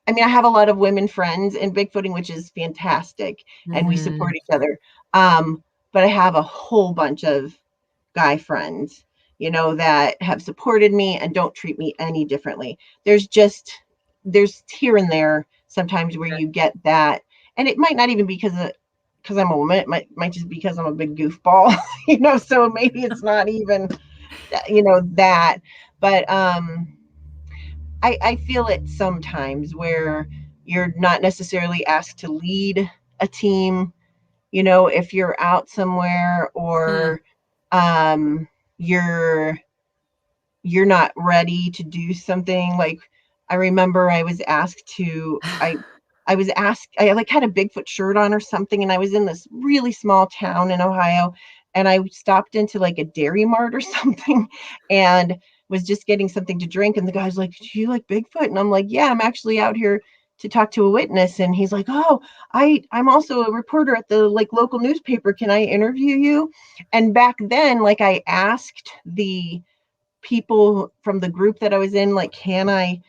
I mean, I have a lot of women friends in Bigfooting, which is fantastic, and we support each other. But I have a whole bunch of guy friends, that have supported me and don't treat me any differently. There's here and there sometimes where you get that, and it might not even be because I'm a woman. It might just be because I'm a big goofball, so maybe it's not even, that, but, I feel it sometimes where you're not necessarily asked to lead a team, if you're out somewhere or you're not ready to do something. Like I remember I was asked to, I like had a Bigfoot shirt on or something, and I was in this really small town in Ohio, and I stopped into like a Dairy Mart or something and was just getting something to drink. And the guy's like, do you like Bigfoot? And I'm like, yeah, I'm actually out here to talk to a witness. And he's like, oh, I'm also a reporter at the like local newspaper. Can I interview you? And back then, like I asked the people from the group that I was in, like, can I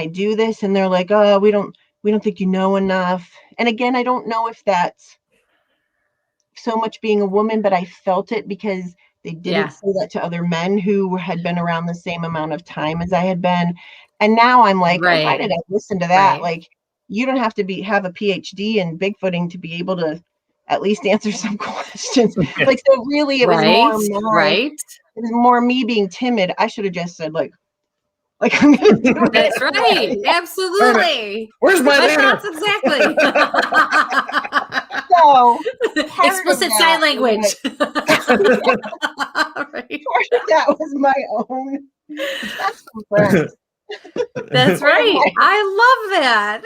do this? And they're like, oh, we don't think you know enough. And again, I don't know if that's so much being a woman, but I felt it because they didn't say that to other men who had been around the same amount of time as I had been. And now I'm like, why did I listen to that? Like, you don't have to have a PhD in Bigfooting to be able to at least answer some questions. Like, so really it was more it was more me being timid. I should have just said like Like I'm gonna do it. That's right. Absolutely. Where's my But banner? that's exactly. So Explicit sign language. Right. part of that was my own. That's some friends. That's right. I love that.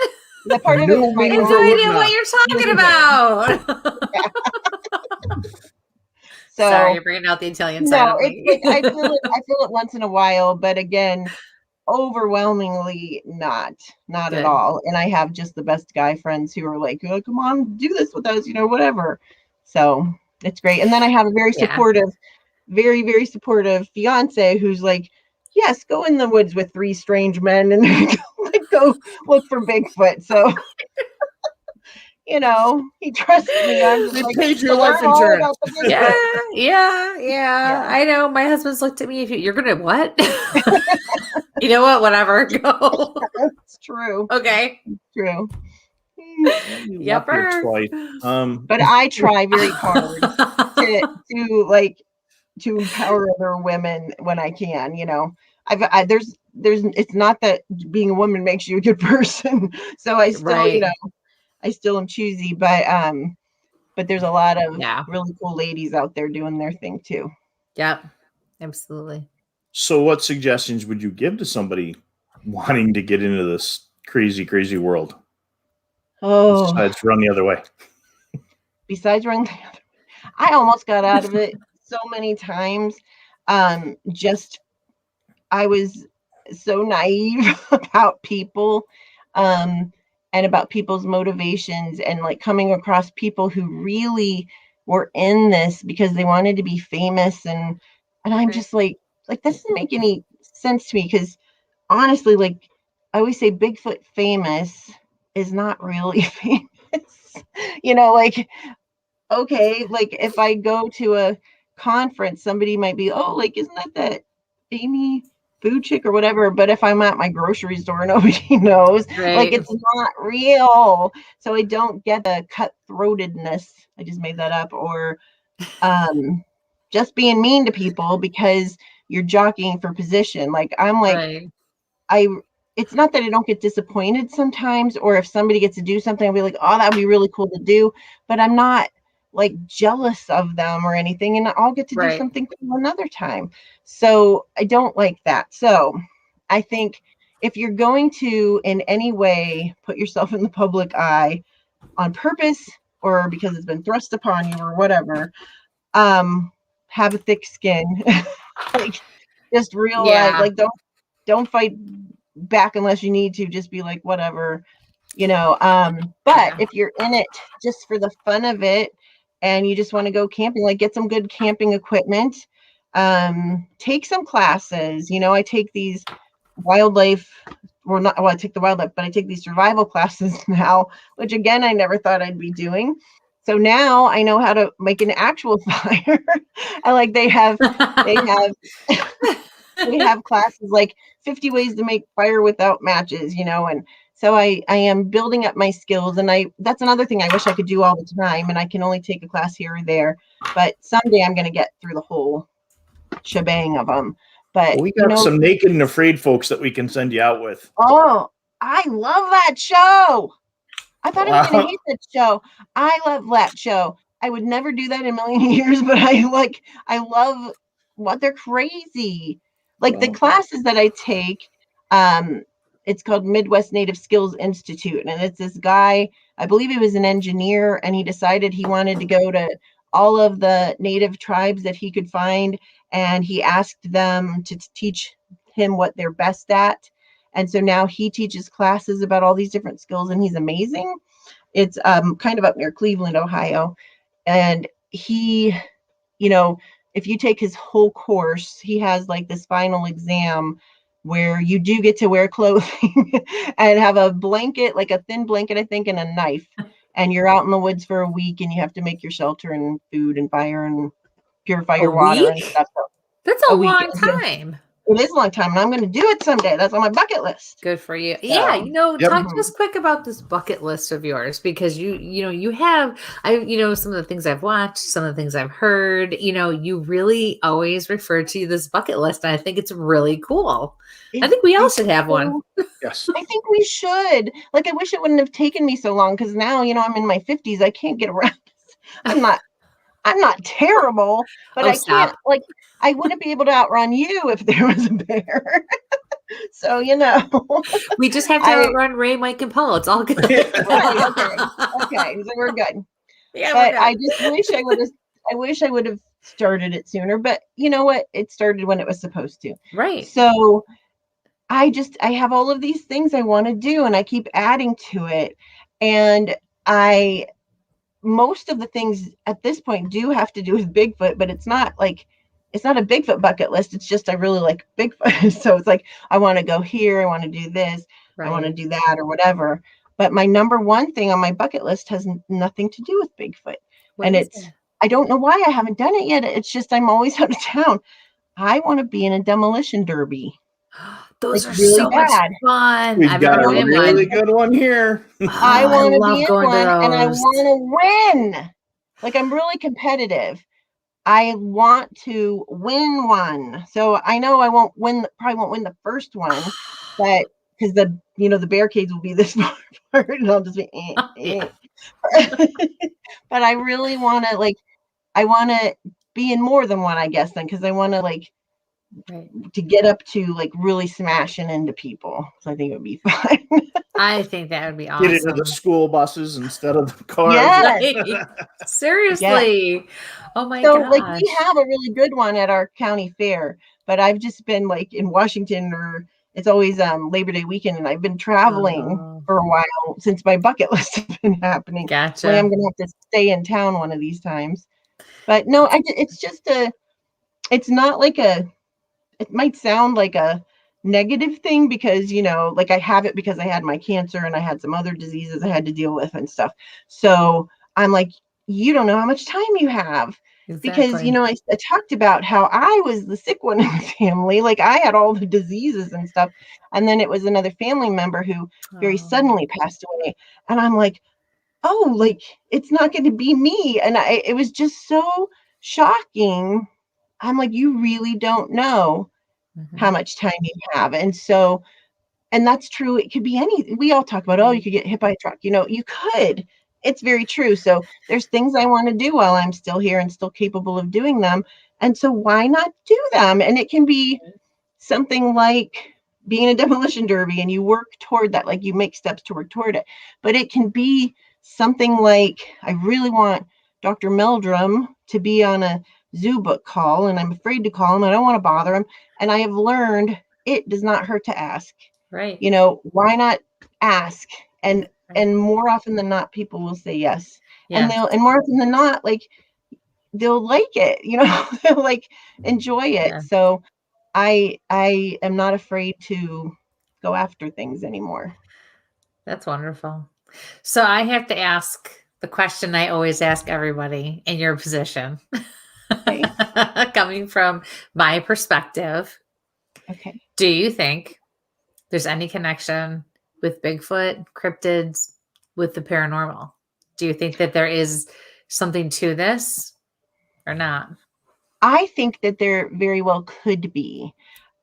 The part of it was my I have No, no own. idea what you're talking about. So Sorry, you're bringing out the Italian side no, of it's me. like I feel it once in a while, but again, overwhelmingly not Good. at all. And I have just the best guy friends who are like, oh, come on, do this with us, whatever. So it's great. And then I have a very supportive, very, very supportive fiance who's like, yes, go in the woods with 3 strange men and go look for Bigfoot. So he trusts me. I'm just They like, paid your learn life all insurance. about the Bigfoot. Yeah. I know. My husband's looked at me. You're gonna what? You know what? Whatever. Go. That's true. Okay. True. Yepper. Twice. But I try very hard to empower other women when I can. There's it's not that being a woman makes you a good person. So I still Right. I still am choosy, but there's a lot of Yeah. really cool ladies out there doing their thing too. Yep. Absolutely. So what suggestions would you give to somebody wanting to get into this crazy, crazy world? Oh, Besides run the other way. besides running the other way, I almost got out of it so many times. I was so naive about people, and about people's motivations, and like coming across people who really were in this because they wanted to be famous, and I'm just like this doesn't make any sense to me, because honestly, like I always say, Bigfoot famous is not really famous. Like, okay, like if I go to a conference, somebody might be, oh, like, isn't that Amy food chick or whatever? But if I'm at my grocery store, nobody knows. Right. Like, it's not real. So I don't get the cutthroatedness. I just made that up. Or just being mean to people because you're jockeying for position. Like, I'm like, Right. it's not that I don't get disappointed sometimes, or if somebody gets to do something, I'll be like, oh, that'd be really cool to do. But I'm not like jealous of them or anything, and I'll get to do something cool another time. So I don't like that. So I think if you're going to in any way put yourself in the public eye on purpose or because it's been thrust upon you or whatever, have a thick skin. Like, just realize, like, don't fight back unless you need to. Just be like, whatever, but if you're in it just for the fun of it and you just want to go camping, like, get some good camping equipment, take some classes. I take these wildlife, or not, well, I take the wildlife, but I take these survival classes now, which again, I never thought I'd be doing. So now I know how to make an actual fire. And like they have classes like 50 ways to make fire without matches, and so I am building up my skills, and that's another thing I wish I could do all the time, and I can only take a class here or there, but someday I'm going to get through the whole shebang of them. But we got some naked and afraid folks that we can send you out with. Oh, I love that show. I thought I was going to hate that show. I love that show. I would never do that in a million years, but I love what they're crazy. Like the classes that I take, it's called Midwest Native Skills Institute. And it's this guy, I believe he was an engineer, and he decided he wanted to go to all of the native tribes that he could find. And he asked them to teach him what they're best at. And so now he teaches classes about all these different skills, and he's amazing. It's kind of up near Cleveland, Ohio. And he, if you take his whole course, he has like this final exam where you do get to wear clothing and have a blanket, like a thin blanket, I think, and a knife. And you're out in the woods for a week, and you have to make your shelter and food and fire and purify your water and stuff. So that's a long time. it is a long time, and I'm going to do it someday. That's on my bucket list. Good for you. Yeah, So, talk to us quick about this bucket list of yours, because you have some of the things I've watched, some of the things I've heard, you really always refer to this bucket list. And I think it's really cool. I think we all should have one. Yes. I think we should. Like, I wish it wouldn't have taken me so long, because now, I'm in my 50s. I can't get around. I'm not terrible, but I can't, like, I wouldn't be able to outrun you if there was a bear. So, we just have to outrun Ray, Mike, and Paul. It's all good. Right, okay, so we're good. Yeah, but I just wish I would have started it sooner. But you know what? It started when it was supposed to. Right. So I have all of these things I want to do, and I keep adding to it. And most of the things at this point do have to do with Bigfoot, but it's not a Bigfoot bucket list. It's just, I really like Bigfoot. So it's like, I want to go here. I want to do this. Right. I want to do that, or whatever. But my number one thing on my bucket list has nothing to do with Bigfoot. I don't know why I haven't done it yet. It's just, I'm always out of town. I want to be in a demolition derby. Those are really so bad. Much fun. We've got a really good one here. I want to be in one, and I want to win. Like, I'm really competitive. I want to win one. So I know I probably won't win the first one, but because the barricades will be this far, and I'll just be But I really want to, I want to be in more than one, I guess, then, because I want to to get up to really smashing into people. So I think it would be fun. I think that would be awesome. Get into the school buses instead of the cars. Yes. Seriously. Yes. Oh my gosh. So we have a really good one at our county fair, but I've just been in Washington, or it's always Labor Day weekend, and I've been traveling for a while since my bucket list has been happening. Gotcha. So I'm going to have to stay in town one of these times. But no, it's just it's not it might sound like a negative thing, because, I have it because I had my cancer and I had some other diseases I had to deal with and stuff. So I'm like, you don't know how much time you have. Exactly. Because, I talked about how I was the sick one in the family. I had all the diseases and stuff. And then it was another family member who very suddenly passed away. And I'm like, oh, it's not going to be me. And it was just so shocking. I'm like, you really don't know how much time you have. And so, and that's true. It could be we all talk about, you could get hit by a truck. You could. It's very true. So there's things I want to do while I'm still here and still capable of doing them. And so why not do them? And it can be something like being a demolition derby, and you work toward that, you make steps to work toward it. But it can be something like, I really want Dr. Meldrum to be on a Zoobook call, and I'm afraid to call him. I don't want to bother him. And I have learned it does not hurt to ask. Right. Why not ask? And more often than not, people will say yes. Yeah. And more often than not, they'll like it, they'll enjoy it. Yeah. So I am not afraid to go after things anymore. That's wonderful. So I have to ask the question I always ask everybody in your position. Okay. Coming from my perspective. Okay. Do you think there's any connection with Bigfoot, cryptids, with the paranormal? Do you think that there is something to this or not? I think that there very well could be.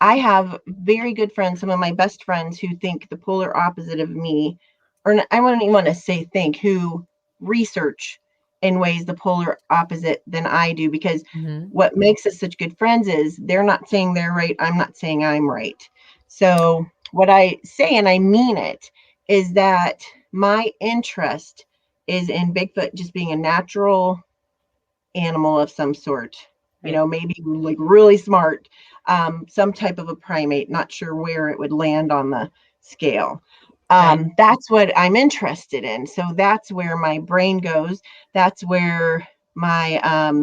I have very good friends, some of my best friends, who think the polar opposite of me, or I wouldn't even want to say think, who research in ways the polar opposite than I do, because what makes us such good friends is they're not saying they're right. I'm not saying I'm right. So what I say, and I mean it, is that my interest is in Bigfoot just being a natural animal of some sort, maybe really smart, some type of a primate, not sure where it would land on the scale. That's what I'm interested in. So that's where my brain goes. That's where my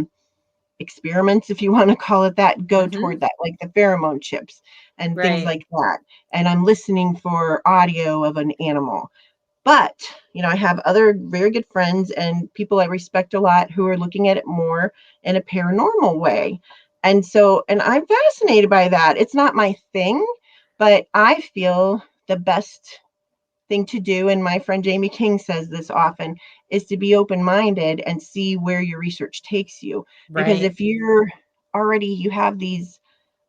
experiments, if you want to call it that, go toward that, like the pheromone chips and things like that. And I'm listening for audio of an animal. But, I have other very good friends and people I respect a lot who are looking at it more in a paranormal way. And I'm fascinated by that. It's not my thing, but I feel the best thing to do, and my friend Jamie King says this often, is to be open-minded and see where your research takes you. Because if you're already, you have these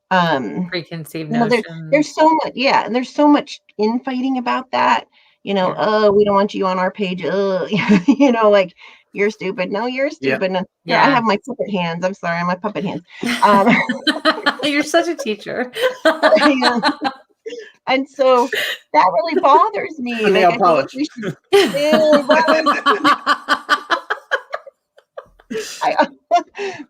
preconceived notions. There's so much, and there's so much infighting about that. Oh, we don't want you on our page. Like, you're stupid. No, you're stupid. No, here, I have my puppet hands. I'm sorry, my puppet hands. You're such a teacher. And so that really bothers me. Nail like, polish.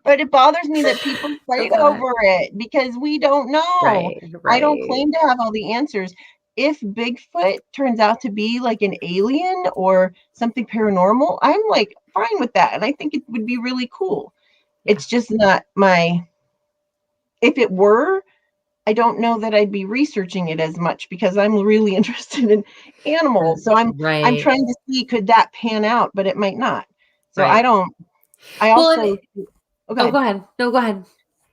But it bothers me that people fight over it because we don't know. Right. I don't claim to have all the answers. If Bigfoot turns out to be like an alien or something paranormal, I'm like fine with that. And I think it would be really cool. It's just not if it were, I don't know that I'd be researching it as much because I'm really interested in animals. So I'm trying to see, could that pan out, but it might not. So I also go ahead. No, go ahead.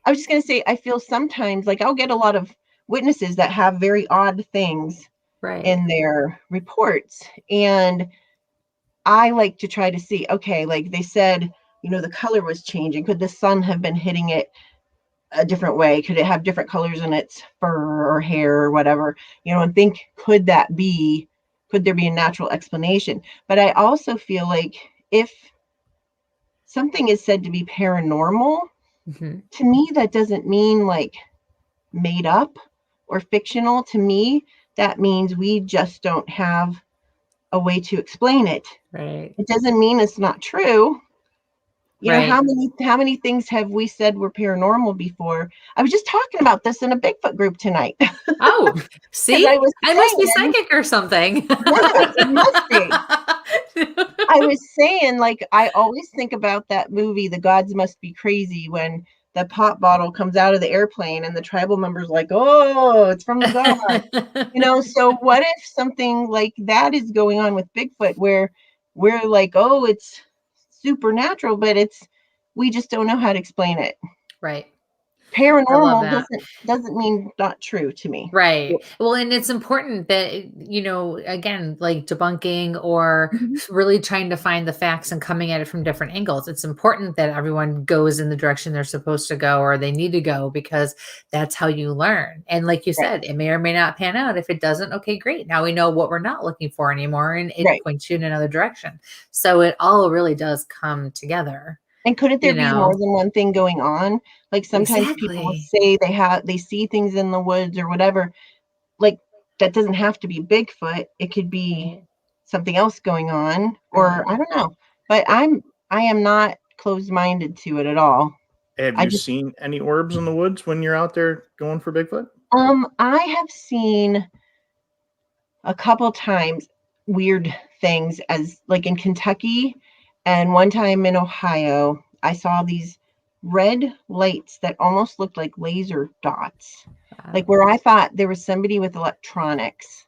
I was just going to say, I feel sometimes like I'll get a lot of witnesses that have very odd things in their reports. And I like to try to see, okay, like they said, the color was changing. Could the sun have been hitting it a different way? Could it have different colors in its fur or hair or whatever? And think, could there be a natural explanation? But I also feel like if something is said to be paranormal, to me, that doesn't mean like made up or fictional. To me, that means we just don't have a way to explain it. Right. It doesn't mean it's not true. How many things have we said were paranormal before? I was just talking about this in a Bigfoot group tonight. Oh, see, I must be psychic or something. Yeah, it must be. I was saying, like, I always think about that movie, The Gods Must Be Crazy, when the pop bottle comes out of the airplane and the tribal members like, oh, it's from the gods. So what if something like that is going on with Bigfoot, where we're like, oh, it's supernatural, but we just don't know how to explain it. Right. Paranormal doesn't mean not true to me. Right. Well, and it's important that, again, like debunking or really trying to find the facts and coming at it from different angles. It's important that everyone goes in the direction they're supposed to go or they need to go, because that's how you learn. And like you said, it may or may not pan out. If it doesn't, okay, great. Now we know what we're not looking for anymore, and it points you in another direction. So it all really does come together. And couldn't there be more than one thing going on? Like sometimes people will say they see things in the woods or whatever. Like that doesn't have to be Bigfoot. It could be something else going on, or I don't know. But I am not closed-minded to it at all. Have you seen any orbs in the woods when you're out there going for Bigfoot? I have seen a couple times weird things, as like in Kentucky. And one time in Ohio, I saw these red lights that almost looked like laser dots, like where I thought there was somebody with electronics.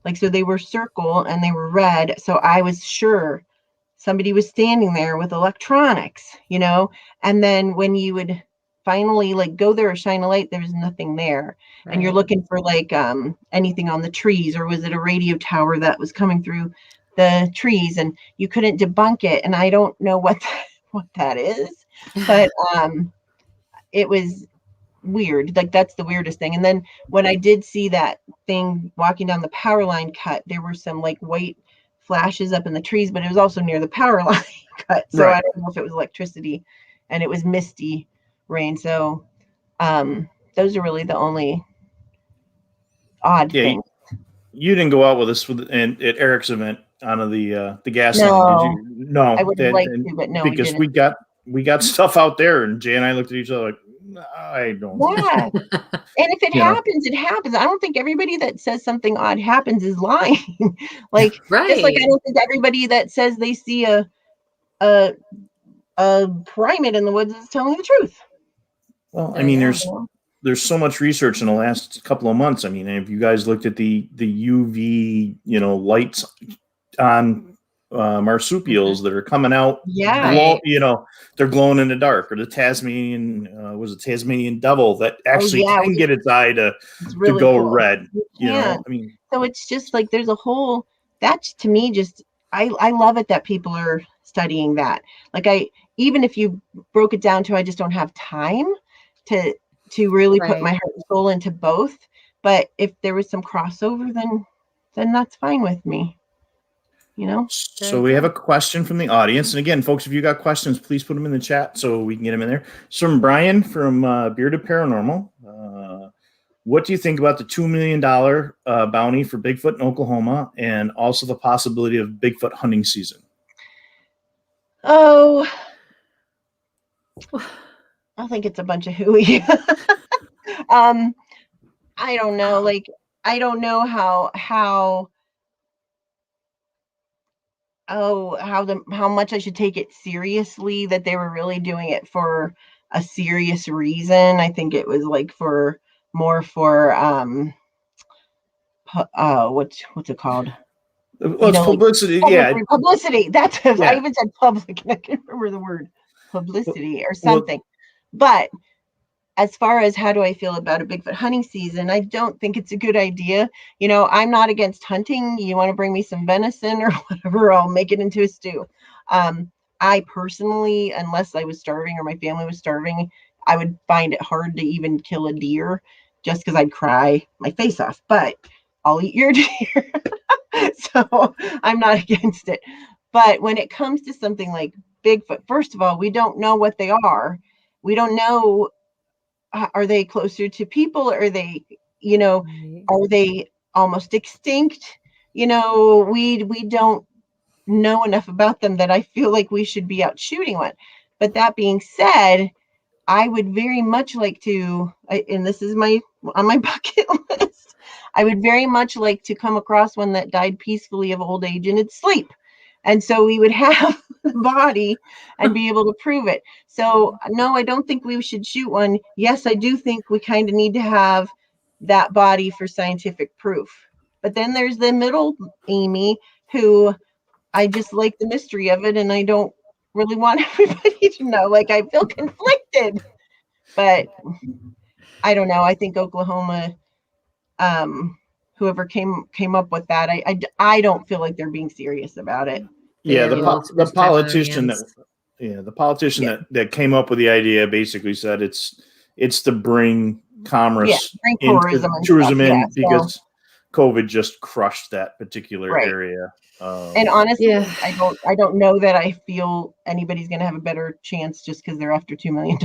Like, so they were circle and they were red. So I was sure somebody was standing there with electronics, and then when you would finally like go there or shine a light, there was nothing there. Right. And you're looking for like anything on the trees, or was it a radio tower that was coming through the trees, and you couldn't debunk it. And I don't know what that is, but it was weird. Like that's the weirdest thing. And then when I did see that thing walking down the power line cut, there were some like white flashes up in the trees, but it was also near the power line cut. So I don't know if it was electricity, and it was misty rain. So those are really the only odd things. You didn't go out with us at Eric's event on the gas line, did you? No, I would have liked to, but no, because we got stuff out there, and Jay and I looked at each other like, I don't know. Yeah. And if it happens, it happens. I don't think everybody that says something odd happens is lying. Like, just like I don't think everybody that says they see a primate in the woods is telling the truth. Well, I mean, there's so much research in the last couple of months. I mean, have you guys looked at the UV, lights on marsupials that are coming out. Yeah. They're glowing in the dark, or the Tasmanian devil that actually can get its eye to really go cool. red. I mean, so it's just like there's a whole, that's to me just, I love it that people are studying that. Like even if you broke it down to, I just don't have time to really put my heart and soul into both. But if there was some crossover, then that's fine with me. So we have a question from the audience. And again, folks, if you got questions, please put them in the chat so we can get them in there. It's from Brian from Bearded Paranormal. What do you think about the $2 million bounty for Bigfoot in Oklahoma, and also the possibility of Bigfoot hunting season? Oh, I think it's a bunch of hooey. I don't know. Like, I don't know how much I should take it seriously, that they were really doing it for a serious reason. I think it was like more for what's it called? Well, it's publicity. Publicity. That's I even said public, and I can't remember the word publicity or something. But as far as how do I feel about a Bigfoot hunting season, I don't think it's a good idea. I'm not against hunting. You want to bring me some venison or whatever, I'll make it into a stew. I personally, unless I was starving or my family was starving, I would find it hard to even kill a deer, just because I'd cry my face off. But I'll eat your deer. So I'm not against it. But when it comes to something like Bigfoot, first of all, we don't know what they are. We don't know, are they closer to people? Are they, are they almost extinct? We don't know enough about them that I feel like we should be out shooting one. But that being said, I would very much like to, and this is on my bucket list, I would very much like to come across one that died peacefully of old age in its sleep. And so we would have the body and be able to prove it. So no, I don't think we should shoot one. Yes, I do think we kind of need to have that body for scientific proof. But then there's the middle Amy, who I just like the mystery of it, and I don't really want everybody to know. Like, I feel conflicted. But I don't know. I think Oklahoma, whoever came up with that, I don't feel like they're being serious about it. Yeah, the politician that came up with the idea basically said it's to bring commerce, bring tourism in, because COVID just crushed that particular area. And honestly, I don't know that I feel anybody's going to have a better chance just because they're after $2 million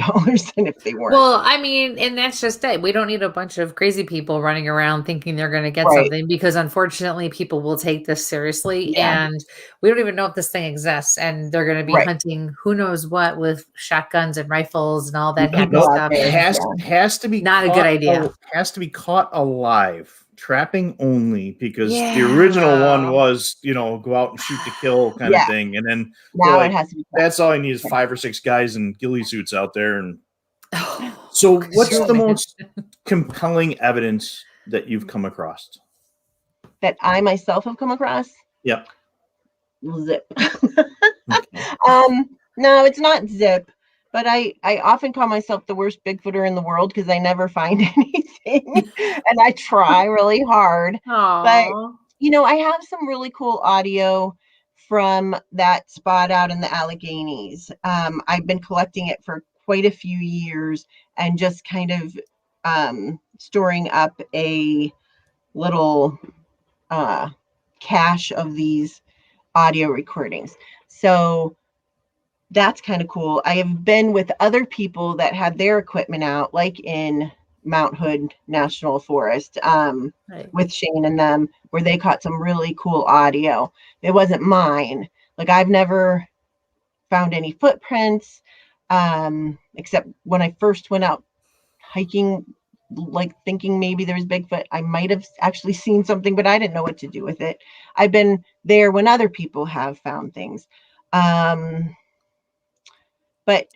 than if they weren't. Well, I mean, and that's just it. We don't need a bunch of crazy people running around thinking they're going to get something, because unfortunately people will take this seriously, and we don't even know if this thing exists, and they're going to be hunting who knows what with shotguns and rifles and all that happy stuff. It has to be not a good idea. Has to be caught alive. Trapping only, because the original one was, go out and shoot to kill kind of thing. And then now it has to be that's all I need is 5 or 6 guys in ghillie suits out there. And so what's the most compelling evidence that you've come across? That I myself have come across? Yep. Zip. No, it's not zip. But I often call myself the worst Bigfooter in the world because I never find anything, and I try really hard. Aww. But, I have some really cool audio from that spot out in the Alleghenies. I've been collecting it for quite a few years and just kind of storing up a little cache of these audio recordings. So that's kind of cool. I have been with other people that had their equipment out, like in Mount Hood National Forest, with Shane and them, where they caught some really cool audio. It wasn't mine. Like, I've never found any footprints, except when I first went out hiking, like thinking maybe there was Bigfoot. I might have actually seen something, but I didn't know what to do with it. I've been there when other people have found things. But,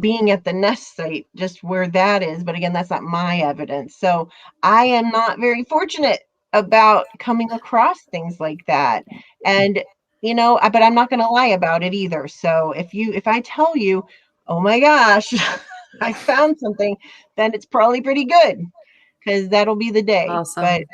being at the nest site, just where that is, but again, that's not my evidence. So I am not very fortunate about coming across things like that. And, but I'm not going to lie about it either. So if I tell you, oh my gosh, I found something, then it's probably pretty good, because that'll be the day. Awesome.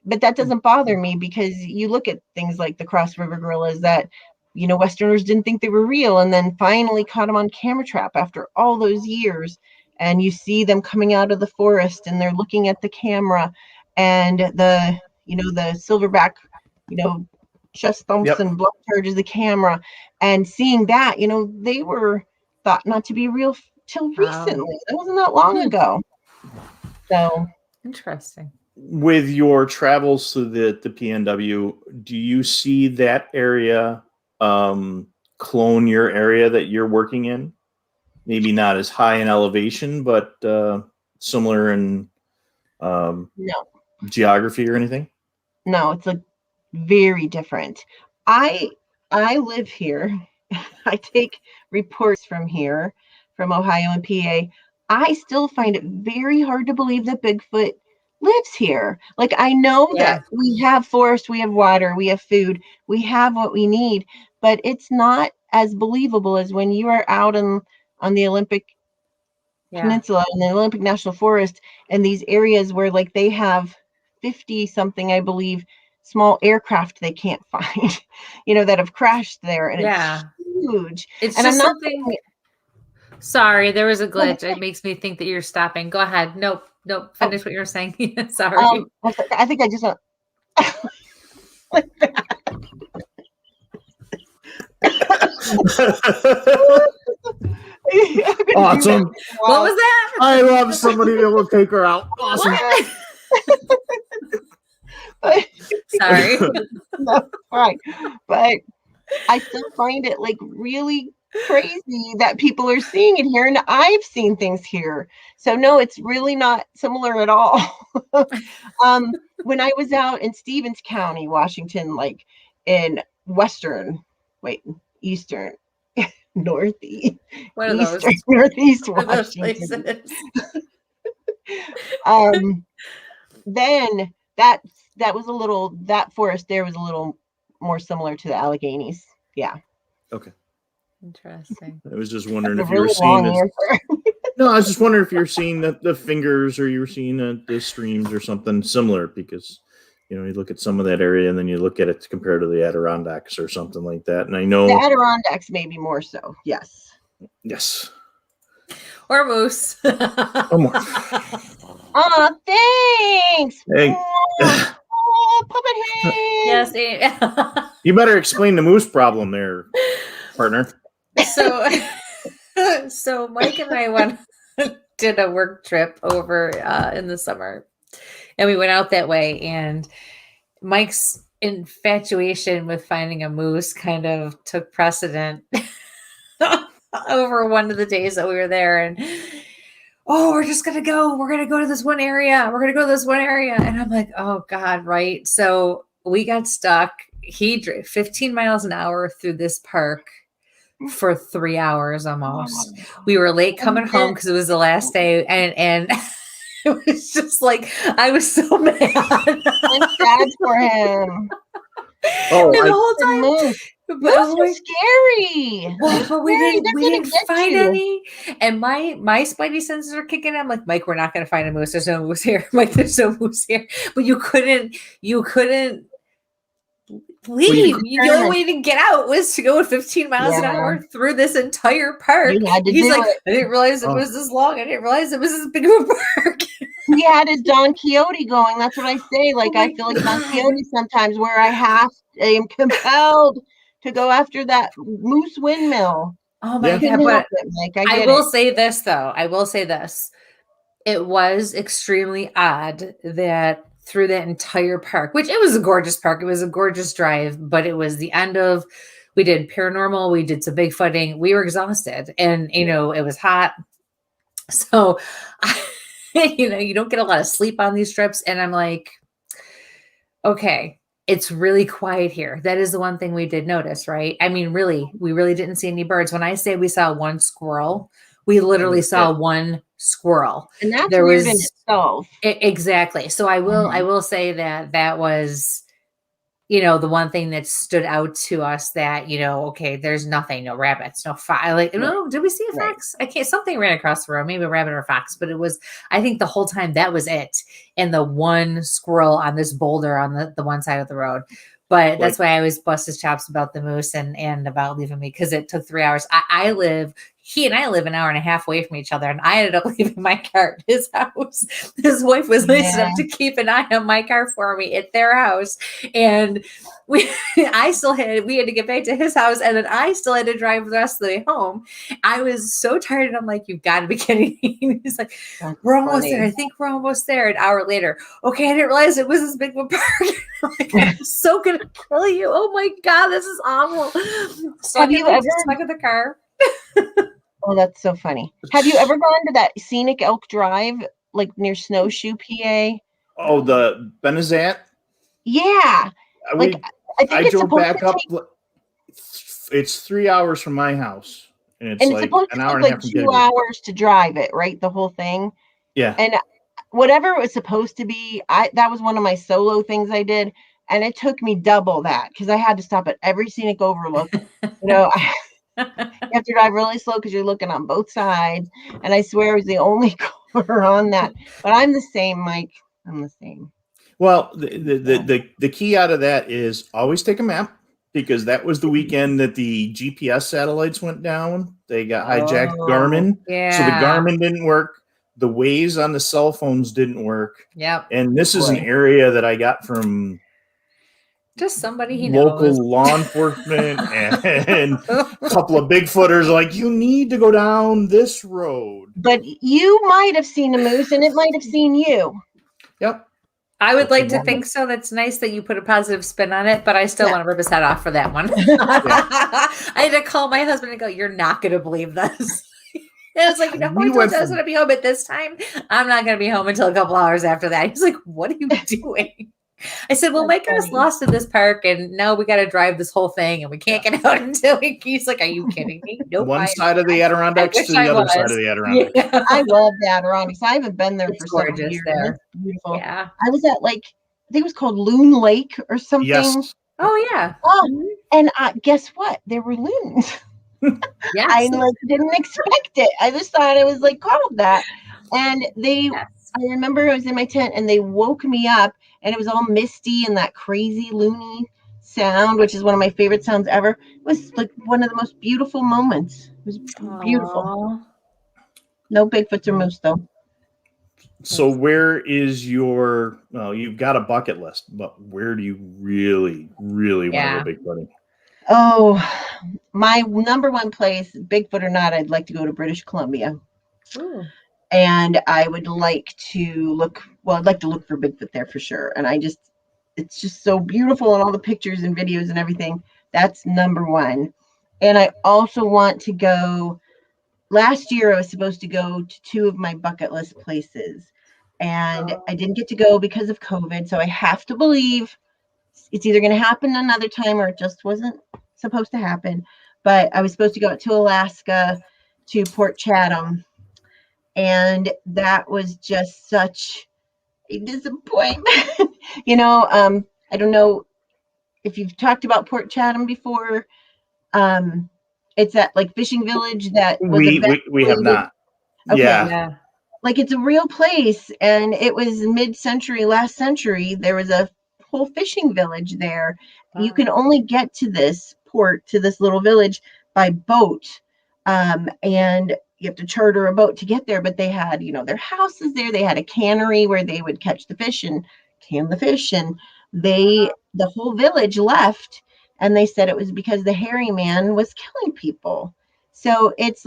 But that doesn't bother me, because you look at things like the Cross River gorillas that, Westerners didn't think they were real, and then finally caught them on camera trap after all those years. And you see them coming out of the forest, and they're looking at the camera, and the silverback, chest thumps Yep. and blood charges the camera, and seeing that, they were thought not to be real till recently. That wasn't that long ago. So Interesting. With your travels to the PNW, do you see that area clone your area that you're working in? Maybe not as high in elevation, but similar in no, geography or anything? No, it's very different. I live here. I take reports from here, from Ohio and PA. I still find it very hard to believe that Bigfoot lives here. Like, I know that we have forest, we have water, we have food, we have what we need, but it's not as believable as when you are out on the Olympic Peninsula, in the Olympic National Forest, and these areas where they have 50 something, I believe, small aircraft they can't find, that have crashed there, and it's huge. It's and just I'm not something. Like, there was a glitch. It makes me think that you're stopping. Go ahead. Nope. Finish what you're saying. Sorry. I think I just like that. Awesome. What was that? I love somebody that will take her out. Awesome. Sorry. No, right. But I still find it really crazy that people are seeing it here, and I've seen things here. So no, it's really not similar at all. When I was out in Stevens County, Washington, in eastern, northeast, One of those. northeast One of those Washington. places. Then that was that forest there was a little more similar to the Alleghenies. Yeah. Okay. Interesting. I was just wondering if you were seeing this. No, I was just wondering if you're seeing the fingers, or you were seeing the streams or something similar, because you look at some of that area and then you look at it compared to the Adirondacks or something like that. And I know the Adirondacks maybe more so. Yes. Or moose. Oh, thanks. Hey. Oh, puppet head. Yes. You better explain the moose problem there, partner. So Mike and I did a work trip over in the summer, and we went out that way, and Mike's infatuation with finding a moose kind of took precedent over one of the days that we were there. And we're going to go to this one area. And I'm like, oh God. Right. So we got stuck. He drove 15 miles an hour through this park for 3 hours almost. We were late coming home because it was the last day, and it was just I was so mad. I'm sad for him. Oh, the whole time. But it scary. But we didn't find any. And my spidey senses are kicking in. I'm like, Mike, we're not going to find a moose. There's no moose here. Mike, there's no moose here. But you couldn't leave. The only way to get out was to go at 15 miles an hour through this entire park. He's like, I didn't realize it was this long. I didn't realize it was this big of a park. He had his Don Quixote going. That's what I say. I feel like Don Quixote sometimes, where I am compelled to go after that moose windmill. Oh my God. But I will say this, though. It was extremely odd that through that entire park, which it was a gorgeous park. It was a gorgeous drive, but it was the end of, we did paranormal, we did some Bigfooting. We were exhausted, and, it was hot. So, you don't get a lot of sleep on these trips. And I'm like, okay, it's really quiet here. That is the one thing we did notice, right? I mean, we really didn't see any birds. When I say we saw one squirrel, we literally saw one squirrel. And that's weird in itself. Exactly. So I will say that was, the one thing that stood out to us that, okay, there's nothing, no rabbits, no fox. Like, no, did we see a fox? I can't, something ran across the road, maybe a rabbit or a fox, but it was, I think the whole time that was it. And the one squirrel on this boulder on the one side of the road. But that's why I always bust his chops about the moose and about leaving me, because it took 3 hours. He and I live an hour and a half away from each other, and I ended up leaving my car at his house. His wife was nice enough to keep an eye on my car for me at their house. And we had to get back to his house, and then I still had to drive the rest of the way home. I was so tired, and I'm like, you've got to be kidding me. He's like, we're almost there. I think we're almost there. An hour later, okay, I didn't realize it was this big of a park. I'm like, I'm so going to kill you. Oh my God, this is awful. Have you ever stuck in the car? Oh, that's so funny. Have you ever gone to that scenic Elk Drive, like near Snowshoe, PA? Oh, the Benazat? Yeah. I think I it's drove supposed back to up. take, It's 3 hours from my house. And it's and it's like supposed an to hour take and a like half from 2 Denver. hours to drive it, right? The whole thing. Yeah. And whatever it was supposed to be, that was one of my solo things I did. And it took me double that because I had to stop at every scenic overlook. You have to drive really slow because you're looking on both sides. And I swear I was the only car on that. But I'm the same, Mike. I'm the same. Well, the key out of that is always take a map, because that was the weekend that the GPS satellites went down. They got hijacked Garmin. Yeah. So the Garmin didn't work. The Waze on the cell phones didn't work. Yep. And this is an area that I got from just somebody he local knows. law enforcement and a couple of Bigfooters like, you need to go down this road. But you might have seen a moose and it might have seen you. Yep. I would like to think so. That's nice that you put a positive spin on it, but I still want to rip his head off for that one. I had to call my husband and go, you're not going to believe this. And I was like, I told you I was going to be home at this time. I'm not going to be home until a couple hours after that. He's like, what are you doing? I said, well, Mike got us lost in this park, and now we got to drive this whole thing, and we can't get out until he's like, are you kidding me? Nope. One side of the Adirondacks to the other side of the Adirondacks. Yeah. I love the Adirondacks. I haven't been there for several years. There. It's beautiful. Yeah. I was at I think it was called Loon Lake or something. Yes. Oh, yeah. Oh, and guess what? There were loons. Yes. I didn't expect it. I just thought it was called that. And I remember I was in my tent and they woke me up and it was all misty and that crazy loony sound, which is one of my favorite sounds ever. It was one of the most beautiful moments. It was beautiful. Aww. No Bigfoots or moose though. So where is you've got a bucket list, but where do you really, really want to go Bigfooting? Oh, my number one place, Bigfoot or not, I'd like to go to British Columbia. Ooh. And I would like to look for Bigfoot there for sure. And it's just so beautiful and all the pictures and videos and everything. That's number one. And I also want to go, last year I was supposed to go to 2 of my bucket list places. And I didn't get to go because of COVID. So I have to believe it's either going to happen another time or it just wasn't supposed to happen. But I was supposed to go to Alaska, to Port Chatham. And that was just such a disappointment. I don't know if you've talked about Port Chatham before. It's that fishing village that was we have not. Okay. Yeah. It's a real place, and it was mid-century, last century. There was a whole fishing village there. Wow. You can only get to this port, to this little village, by boat, and you have to charter a boat to get there. But they had, their houses there. They had a cannery where they would catch the fish and can the fish, and the whole village left, and they said it was because the hairy man was killing people. So it's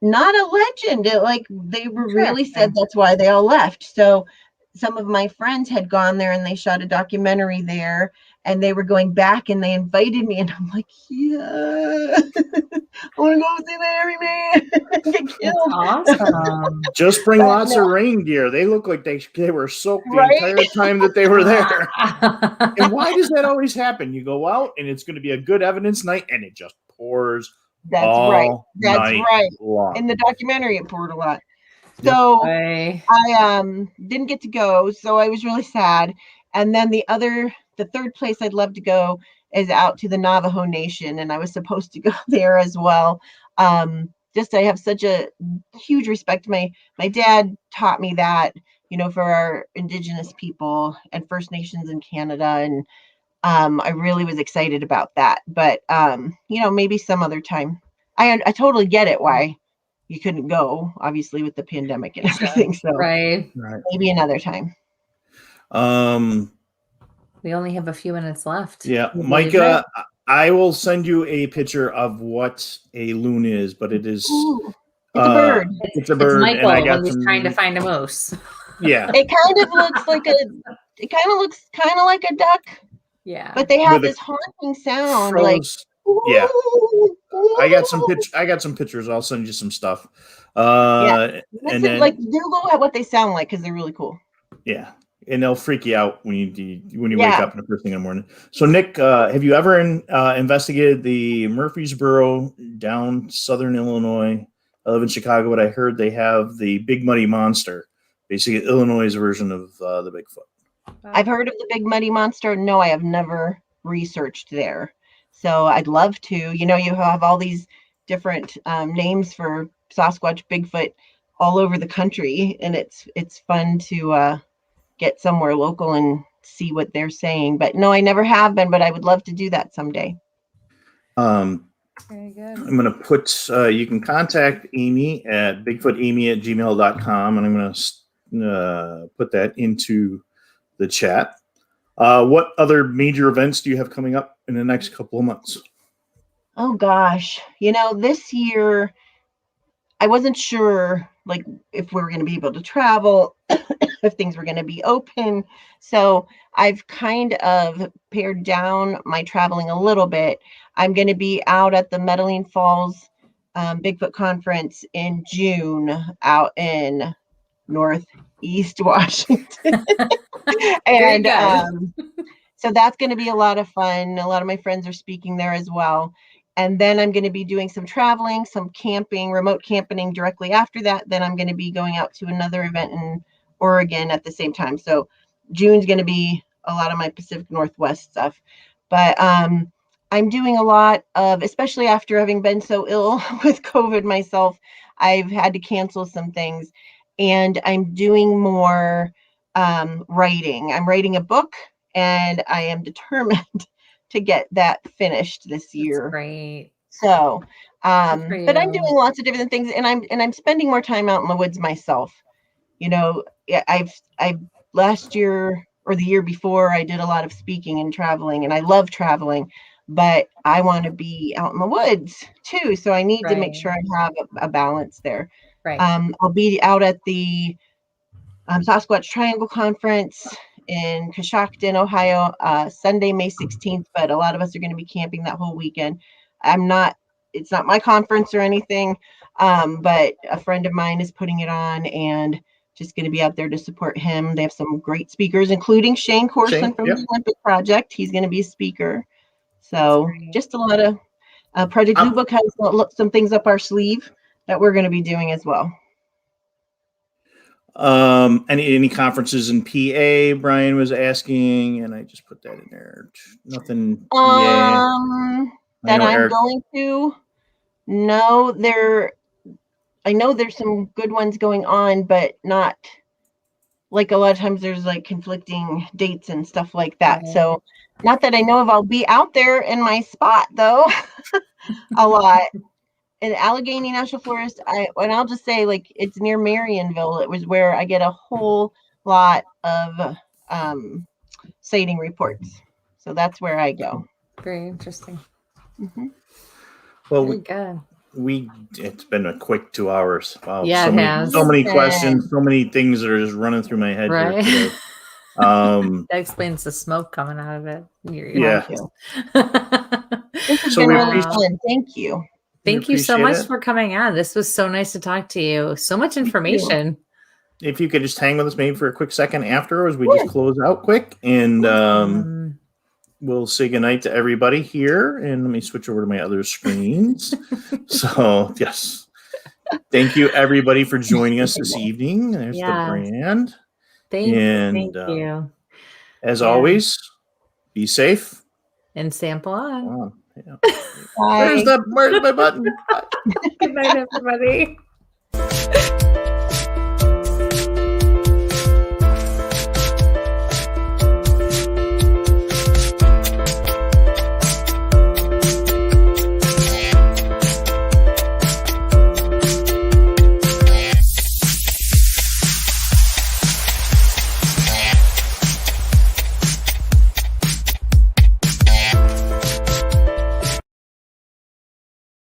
not a legend. They were really said that's why they all left. So some of my friends had gone there and they shot a documentary there, and they were going back and they invited me, and I'm like, yeah, I want to go see the hairy man get killed. Awesome. Just bring lots of reindeer. They look like they were soaked the entire time that they were there. And why does that always happen? You go out and it's going to be a good evidence night and it just pours. That's right. Long. In the documentary, it poured a lot. So I didn't get to go. So I was really sad. And then the other the third place I'd love to go is out to the Navajo Nation, and I was supposed to go there as well. Just I have such a huge respect. My dad taught me that, for our Indigenous people and First Nations in Canada, and I really was excited about that. But maybe some other time. I totally get it why you couldn't go, obviously with the pandemic and everything. So Right. maybe another time. We only have a few minutes left. Yeah, Can you Mike, believe it? I will send you a picture of what a loon is, but it is Ooh, it's a bird. It's a bird, Michael and I got when he's some. trying to find a moose. Yeah, It kind of looks like a duck, Yeah. but they have With a this haunting sound. froze. Yeah, I got some pitch. pictures. I'll send you some stuff. Yeah. And Listen, then Google at what they sound like because they're really cool. yeah, and they'll freak you out when you wake Yeah. up in the first thing in the morning. So, Nick, have you ever investigated the Murfreesboro down southern Illinois? I live in Chicago, but I heard they have the Big Muddy Monster, basically Illinois' version of the Bigfoot. I've heard of the Big Muddy Monster. No, I have never researched there. So I'd love to. You have all these different names for Sasquatch, Bigfoot all over the country, and it's fun to get somewhere local and see what they're saying. But no, I never have been, but I would love to do that someday. Very good. I'm going to put, you can contact Amy at bigfootamy@gmail.com, and I'm going to put that into the chat. What other major events do you have coming up in the next couple of months? Oh gosh, this year I wasn't sure if we were going to be able to travel, if things were going to be open. So I've kind of pared down my traveling a little bit. I'm going to be out at the Medellin Falls Bigfoot Conference in June out in Northeast Washington. And so that's going to be a lot of fun. A lot of my friends are speaking there as well. And then I'm going to be doing some traveling, some camping, remote camping directly after that. Then I'm going to be going out to another event in Oregon at the same time. So June's going to be a lot of my Pacific Northwest stuff. But I'm doing a lot of, especially after having been so ill with COVID myself, I've had to cancel some things. And I'm doing more writing. I'm writing a book, and I am determined to get that finished this year. That's great. So, but I'm doing lots of different things, and I'm spending more time out in the woods myself. I've last year or the year before, I did a lot of speaking and traveling, and I love traveling, but I want to be out in the woods too. So I need to make sure I have a balance there. Right. I'll be out at the Sasquatch Triangle Conference in Coshocton, Ohio, Sunday, May 16th, but a lot of us are going to be camping that whole weekend. It's not my conference or anything, but a friend of mine is putting it on, and just going to be out there to support him. They have some great speakers, including Shane Corson from the Olympic Project. He's going to be a speaker. So just a lot of Project Zoobook has some things up our sleeve that we're going to be doing as well. Any conferences in PA? Brian was asking, and I just put that in there. Nothing. PA. That I'm going to. No, I know there's some good ones going on, but not like a lot of times there's like conflicting dates and stuff like that. Right. So not that I know of. I'll be out there in my spot though, a lot. In Allegheny National Forest, I'll just say it's near Marionville. It was where I get a whole lot of sighting reports. So that's where I go. Very interesting. Mm-hmm. Well, good. It's been a quick 2 hours. Wow. Yeah, so many questions, so many things that are just running through my head here today. That explains the smoke coming out of it. Yeah. This has been really fun. Thank you. Thank you so much for coming on. This was so nice to talk to you. So much information. If you could just hang with us maybe for a quick second afterwards, we just close out quick, and we'll say goodnight to everybody here. And let me switch over to my other screens. So, yes. Thank you, everybody, for joining us this evening. There's the brand. Thank you. As always, Be safe. And sample on. Wow. Yeah. Bye. Where's my button? Good night, everybody.